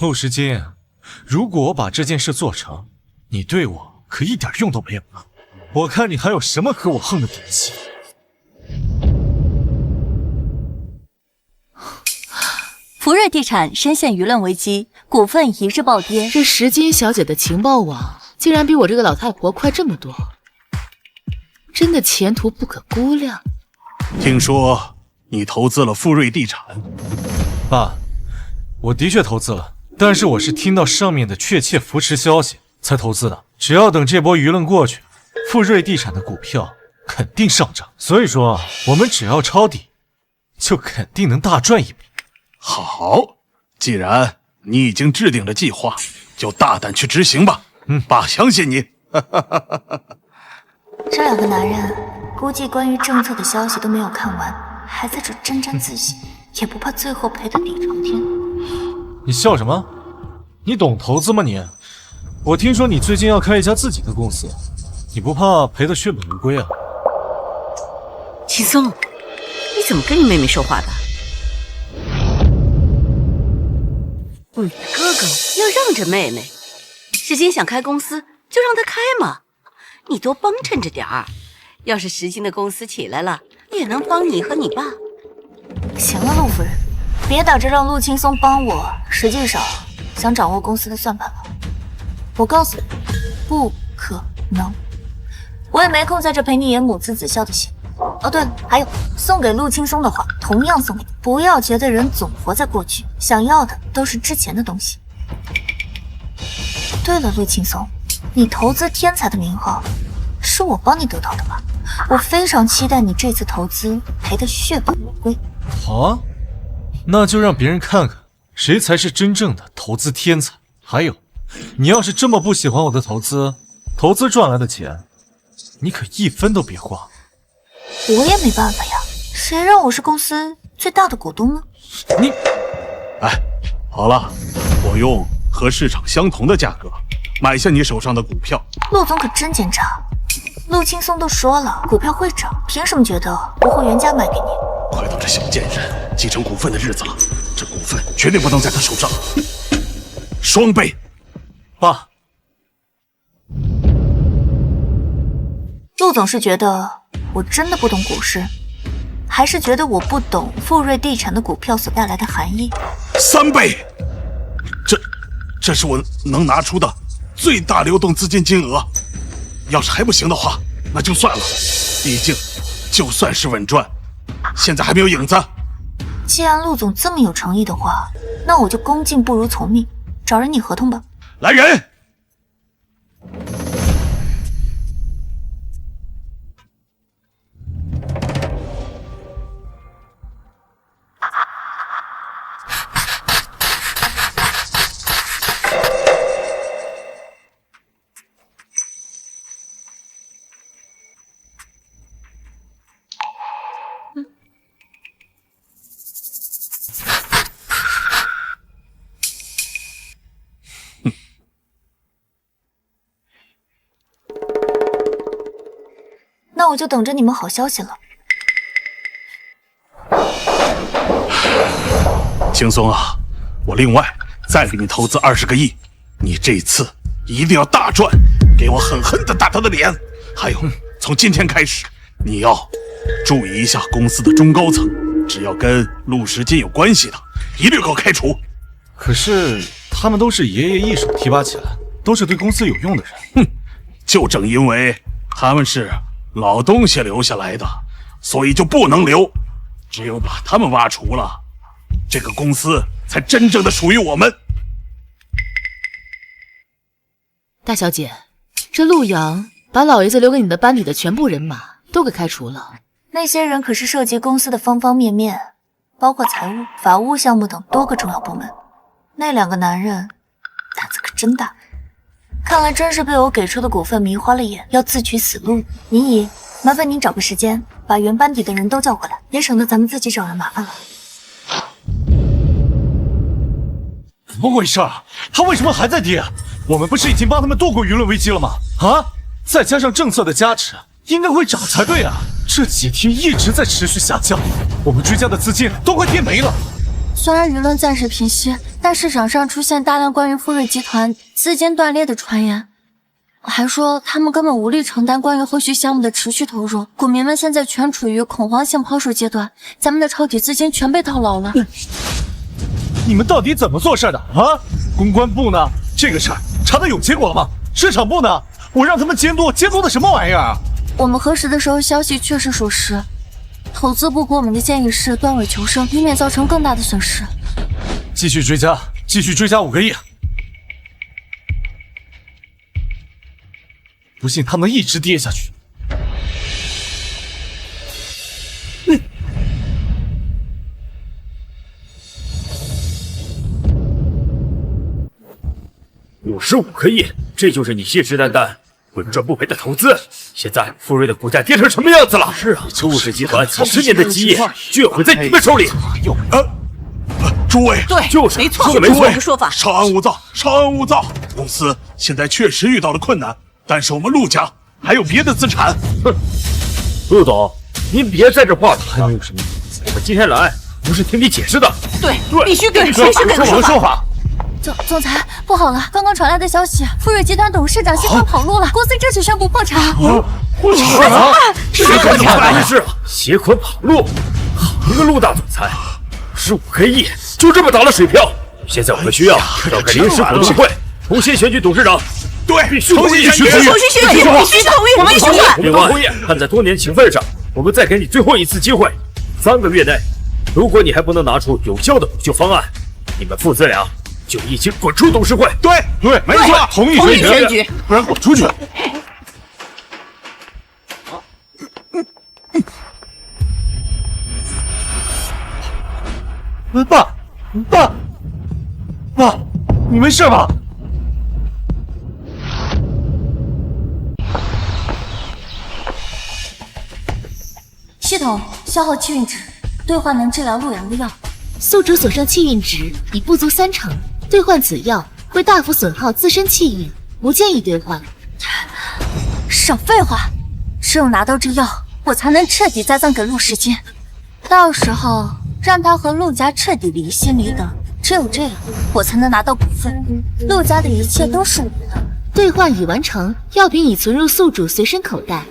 陆时金，如果我把这件事做成，你对我可一点用都没有了。我看你还有什么和我横的底气？福瑞地产深陷舆论危机，股份一日暴跌。这石金小姐的情报网竟然比我这个老太婆快这么多，真的前途不可估量。听说你投资了富瑞地产？爸，我的确投资了，但是我是听到上面的确切扶持消息才投资的。只要等这波舆论过去，富瑞地产的股票肯定上涨。所以说，我们只要抄底，就肯定能大赚一笔。好，既然你已经制定了计划，就大胆去执行吧。爸相信你。这两个男人估计关于政策的消息都没有看完，还在这沾沾自喜，也不怕最后赔得底朝天。你笑什么？你懂投资吗你？我听说你最近要开一家自己的公司，你不怕赔得血本无归啊？秦松，你怎么跟你妹妹说话的？你的哥哥要让着妹妹，时间想开公司就让他开嘛，你多帮衬着点儿。要是时间的公司起来了，也能帮你和你爸。行了，陆夫人，别打着让陆青松帮我，实际上想掌握公司的算盘了。我告诉你，不可能，我也没空在这陪你演母慈子孝的戏。哦，对了，还有送给陆青松的话，同样送给你。不要觉得人总活在过去，想要的都是之前的东西。对了，陆青松，你投资天才的名号，是我帮你得到的吧？我非常期待你这次投资赔得血本无归。好啊，那就让别人看看谁才是真正的投资天才。还有，你要是这么不喜欢我的投资赚来的钱，你可一分都别花。我也没办法呀，谁让我是公司最大的股东呢？你，哎，好了，我用和市场相同的价格买下你手上的股票。陆总可真奸诈，陆青松都说了股票会涨，凭什么觉得不会原价卖给你？快到这小贱人继承股份的日子了，这股份绝对不能在他手上，双倍。爸，陆总是觉得我真的不懂股市，还是觉得我不懂富瑞地产的股票所带来的含义？3倍，这是我能拿出的最大流动资金金额。要是还不行的话，那就算了，毕竟就算是稳赚，现在还没有影子。既然陆总这么有诚意的话，那我就恭敬不如从命，找人拟合同吧。来人！那我就等着你们好消息了。轻松啊，我另外再给你投资20个亿，你这次一定要大赚，给我狠狠地打他的脸。还有，从今天开始，你要注意一下公司的中高层，只要跟陆时金有关系的，一律给我开除。可是他们都是爷爷一手提拔起来，都是对公司有用的人。哼，就正因为他们是老东西留下来的，所以就不能留。只有把他们挖除了，这个公司才真正的属于我们。大小姐，这陆阳把老爷子留给你的班里的全部人马都给开除了。那些人可是涉及公司的方方面面，包括财务、法务项目等多个重要部门。那2个男人胆子可真大，看来真是被我给出的股份迷花了眼，要自取死路。宁姨，麻烦您找个时间把原班底的人都叫回来，也省得咱们自己找人麻烦了。怎么回事啊？他为什么还在跌？我们不是已经帮他们度过舆论危机了吗？啊！再加上政策的加持，应该会涨才对啊！这几天一直在持续下降，我们追加的资金都快跌没了。虽然舆论暂时平息，但市场上出现大量关于富瑞集团资金断裂的传言，还说他们根本无力承担关于后续项目的持续投入，股民们现在全处于恐慌性抛售阶段，咱们的抄底资金全被套牢了。你们到底怎么做事的啊？公关部呢？这个事儿查的有结果了吗？市场部呢？我让他们监督的什么玩意儿啊？我们核实的时候，消息确实属实。投资部给我们的建议是断尾求生，以免造成更大的损失。继续追加5个亿。不信他能一直跌下去。55个亿，这就是你信誓旦旦稳赚不赔的投资。现在富瑞的股价跌成什么样子了？是啊，陆氏集团几十年的基业就要毁在你们手里。诸位，对，就是没错，说的没错。这个说法。稍安勿躁，稍安勿躁。公司现在确实遇到了困难，但是我们陆家还有别的资产。哼，陆总，您别在这话筒了。还能有什么？我们今天来不是听你解释的。对，必须给个说法。总裁，不好了！刚刚传来的消息，富瑞集团董事长携款跑路了，公司正式宣布破产。破产？这可怎么回事啊？携款跑路，好一个陆大总裁，15个亿就这么打了水漂。现在我们需要召开临时股东会，重新选举董事长。对，必须同意，必须同意，我们必须同意。另外，看在多年情分上，我们再给你最后一次机会，3个月内，如果你还不能拿出有效的补救方案，你们父子俩就一起滚出董事会。对，没错，同意选举，不然滚出去。爸，你没事吧？系统消耗气运值，兑换能治疗陆阳的药。宿主所剩气运值已不足30%，兑换此药会大幅损耗自身气运，不建议兑换。少废话，只有拿到这药，我才能彻底栽赃给陆时间。到时候让他和陆家彻底离心离德，只有这样，我才能拿到股份。陆家的一切都是我的。兑换已完成，药品已存入宿主随身口袋。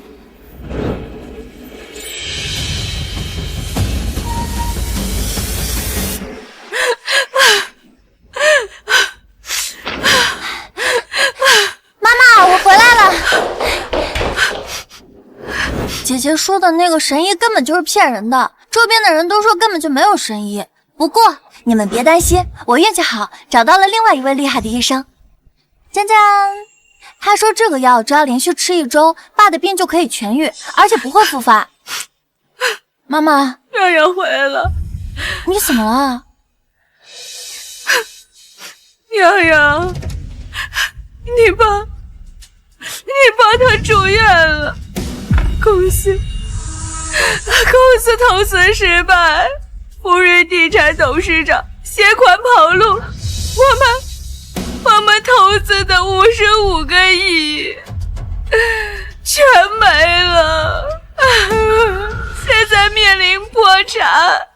妈妈，我回来了。姐姐说的那个神医根本就是骗人的，周边的人都说根本就没有神医。不过你们别担心，我运气好，找到了另外一位厉害的医生。江江，他说这个药只要连续吃1周，爸的病就可以痊愈，而且不会复发。妈妈，洋洋回来了，你怎么了？洋洋，你爸他住院了，公司投资失败，富瑞地产董事长携款跑路，我们投资的55个亿全没了，现在面临破产。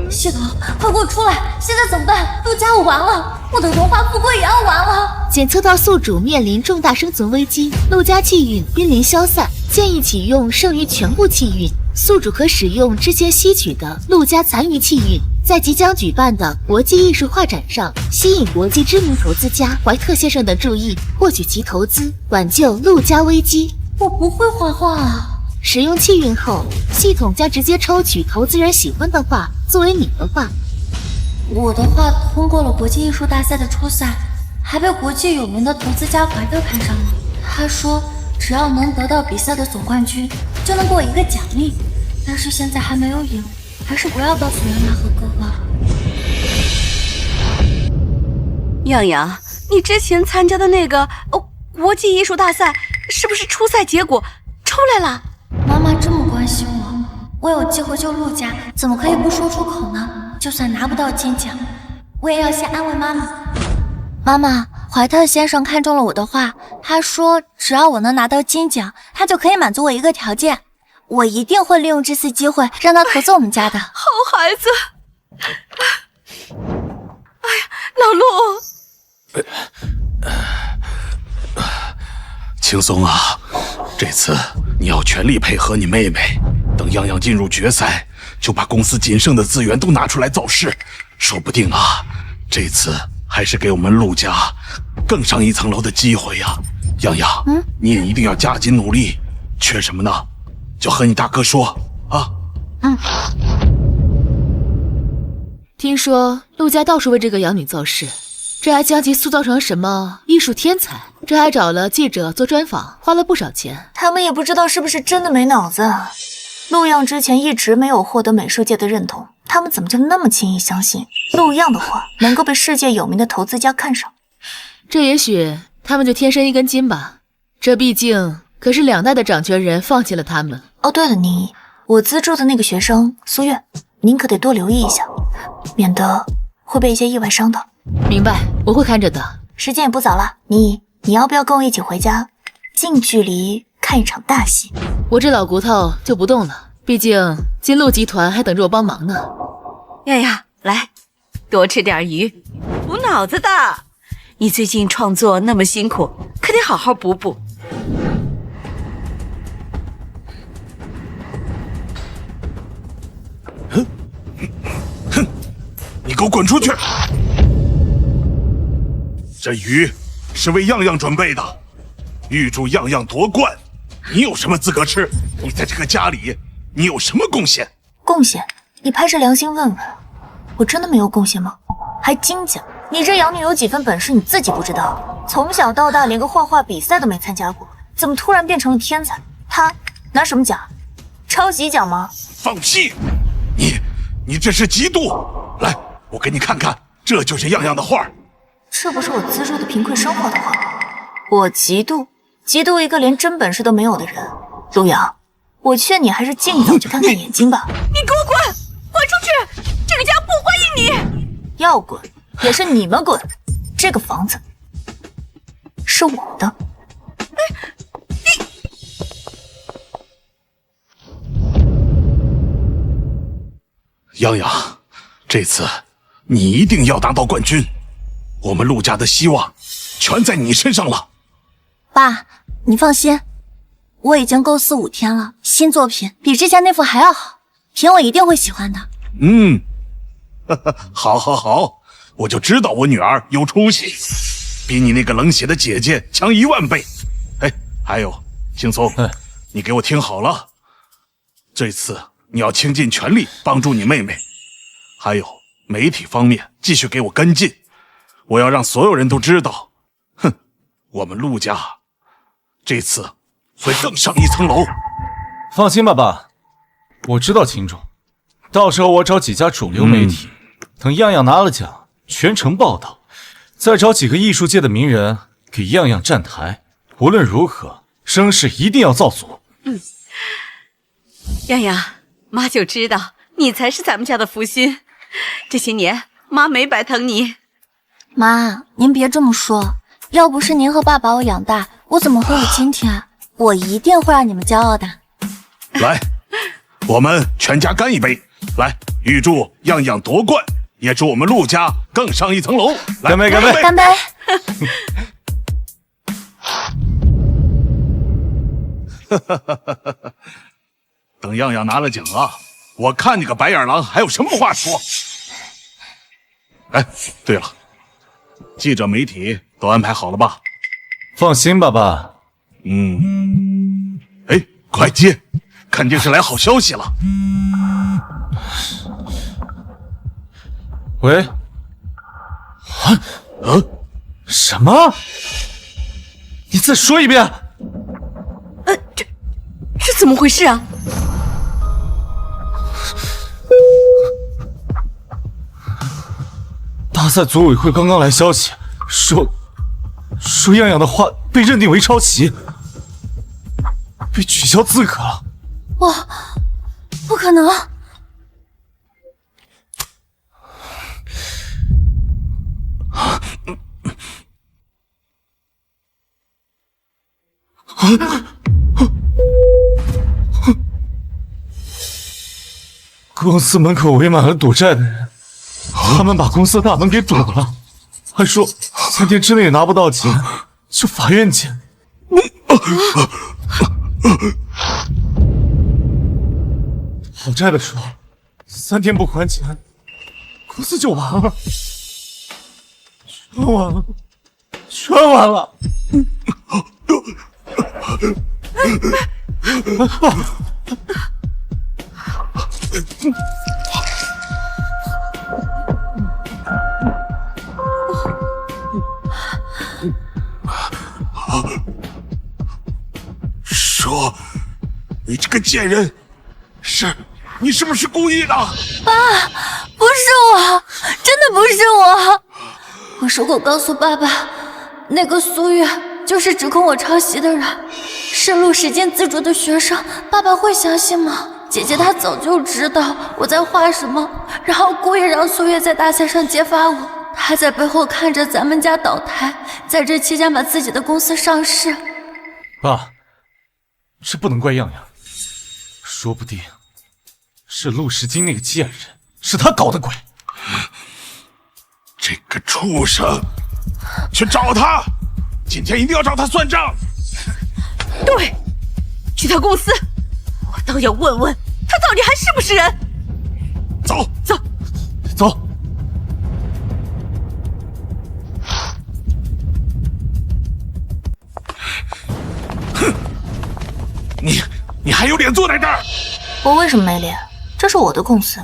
系统，快给我出来！现在怎么办？陆家我完了，我的荣华富贵也要完了。检测到宿主面临重大生存危机，陆家气运濒临消散，建议启用剩余全部气运。宿主可使用之前吸取的陆家残余气运，在即将举办的国际艺术画展上吸引国际知名投资家怀特先生的注意，获取其投资，挽救陆家危机。我不会画画啊。使用气运后，系统将直接抽取投资人喜欢的画作为你的画。我的画通过了国际艺术大赛的初赛，还被国际有名的投资家怀特看上了。他说只要能得到比赛的总冠军，就能给我一个奖励。但是现在还没有赢，还是不要告诉原来和哥哥。洋洋，你之前参加的那个国际艺术大赛，是不是初赛结果出来了？妈妈这么关心我有机会救陆家，怎么可以不说出口呢？就算拿不到金奖，我也要先安慰妈妈。妈妈，怀特先生看中了我的画，他说只要我能拿到金奖，他就可以满足我一个条件，我一定会利用这次机会让他投资我们家的。好孩子。哎呀，老陆，轻松啊，这次你要全力配合你妹妹，等样样进入决赛，就把公司仅剩的资源都拿出来造势，说不定啊，这次还是给我们陆家更上一层楼的机会呀。洋洋，你也一定要加紧努力，缺什么呢？就和你大哥说啊。听说陆家到处为这个养女造势，这还将其塑造成什么艺术天才？这还找了记者做专访，花了不少钱。他们也不知道是不是真的没脑子啊。陆漾之前一直没有获得美术界的认同，他们怎么就那么轻易相信陆漾的画能够被世界有名的投资家看上？这也许他们就天生一根筋吧。这毕竟可是2代的掌权人放弃了他们。哦，对了，宁姨，我资助的那个学生苏月，您可得多留意一下，免得会被一些意外伤到。明白，我会看着的。时间也不早了，宁姨，你要不要跟我一起回家，近距离看一场大戏？我这老骨头就不动了，毕竟金鹿集团还等着我帮忙呢。洋洋，来，多吃点鱼，补脑子的。你最近创作那么辛苦，可得好好补补。你给我滚出去！这鱼是为样样准备的，预祝样样夺冠。你有什么资格吃？你在这个家里，你有什么贡献？贡献？你拍着良心问问，我真的没有贡献吗？还金奖？你这养女有几分本事，你自己不知道？从小到大连个画画比赛都没参加过，怎么突然变成了天才？他拿什么奖？抄袭奖吗？放屁！你这是嫉妒！来，我给你看看，这就是样样的画。这不是我资助的贫困生画的画吗？我嫉妒一个连真本事都没有的人。陆阳，我劝你还是尽早去看看眼睛吧。你给我滚！滚出去！这个家不欢迎你！要滚也是你们滚，这个房子是我们的。洋洋，这次你一定要拿到冠军，我们陆家的希望全在你身上了。爸，你放心，我已经构思5天了，新作品比之前那幅还要好，评委一定会喜欢的。好，我就知道我女儿有出息，比你那个冷血的姐姐强10000倍。哎，还有青松，你给我听好了，这次你要倾尽全力帮助你妹妹，还有媒体方面继续给我跟进，我要让所有人都知道，我们陆家这次会更上一层楼。放心吧，爸，我知道轻重，到时候我找几家主流媒体，等样样拿了奖，全程报道，再找几个艺术界的名人给样样站台。无论如何，声势一定要造足。洋洋，妈就知道你才是咱们家的福星，这些年妈没白疼你。妈，您别这么说，要不是您和爸把我养大，我怎么会有今天？我一定会让你们骄傲的。来，我们全家干一杯！来，预祝样样夺冠，也祝我们陆家更上一层楼！来，干杯！干杯！干杯！等样样拿了奖啊，我看你个白眼狼还有什么话说？哎，对了，记者媒体都安排好了吧？放心吧，爸。哎，快接，肯定是来好消息了。喂？什么？你再说一遍。这怎么回事啊？大赛组委会刚刚来消息，说样样的画被认定为抄袭，被取消资格了。哇，不可能！公司门口围满了赌债的人，他们把公司大门给堵了，还说3天之内拿不到钱就法院见。讨债的说3天不还钱，公司就完了。完了，全完了！说，你这个贱人，你是不是故意的？爸，不是我，真的不是我。我如果告诉爸爸，那个苏月就是指控我抄袭的人，是陆时间资助的学生，爸爸会相信吗？姐姐她早就知道我在画什么，然后故意让苏月在大赛上揭发我，她在背后看着咱们家倒台，在这期间把自己的公司上市。爸，这不能怪样样，说不定是陆时金那个贱人，是他搞的鬼。这个畜生，去找他，今天一定要找他算账。对，去他公司，我倒要问问他到底还是不是人。走，走，走。哼，你还有脸坐在这儿？我为什么没脸？这是我的公司。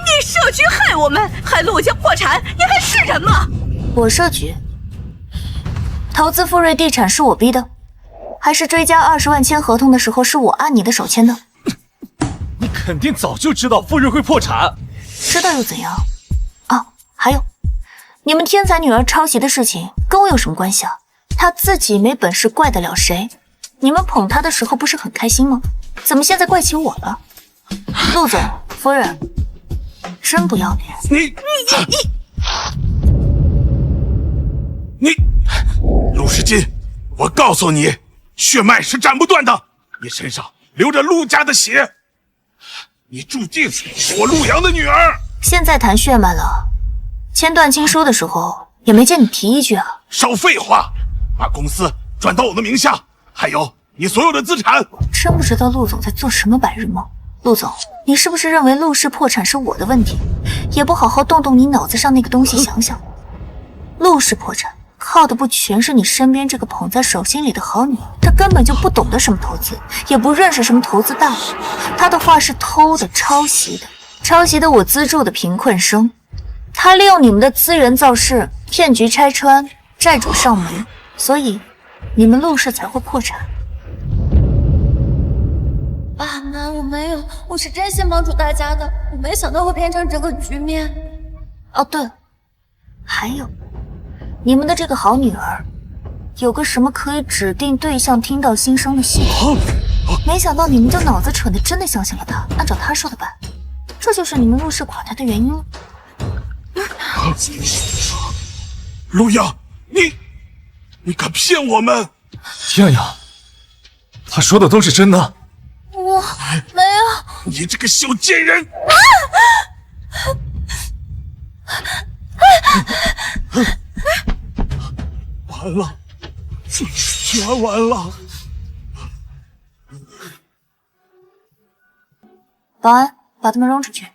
你社局害我们，害陆家破产，你还是人吗？我社局投资富瑞地产是我逼的，还是追加20万签合同的时候是我按你的手签的？你肯定早就知道富瑞会破产，知道又怎样？哦，还有，你们天才女儿抄袭的事情跟我有什么关系啊？她自己没本事，怪得了谁？你们捧她的时候不是很开心吗？怎么现在怪起我了？陆总，夫人，真不要脸！你，陆时金，我告诉你，血脉是斩不断的，你身上流着陆家的血，你注定是我陆阳的女儿。现在谈血脉了，签断亲书的时候也没见你提一句啊！少废话，把公司转到我的名下，还有你所有的资产。真不知道陆总在做什么白日梦。陆总，你是不是认为陆氏破产是我的问题？也不好好动动你脑子上那个东西想想，陆氏破产靠的不全是你身边这个捧在手心里的好女儿，她根本就不懂得什么投资，也不认识什么投资大佬，她的画是偷的、抄袭的我资助的贫困生，她利用你们的资源造势，骗局拆穿，债主上门，所以你们陆氏才会破产。爸妈，我没有，我是真心帮助大家的，我没想到会变成这个局面。哦，对了，还有，你们的这个好女儿，有个什么可以指定对象听到心声的系统，没想到你们就脑子蠢的真的相信了她，按照她说的办，这就是你们陆氏垮台的原因了。陆阳，你敢骗我们？样样，他说的都是真的。我没有。你这个小贱人！完了，全完了！保安，把他们扔出去。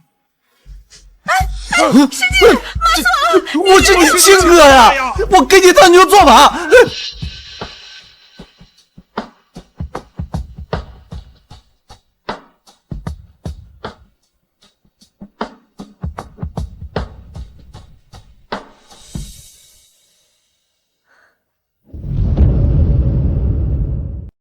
我是你亲哥呀！我给你当牛做马！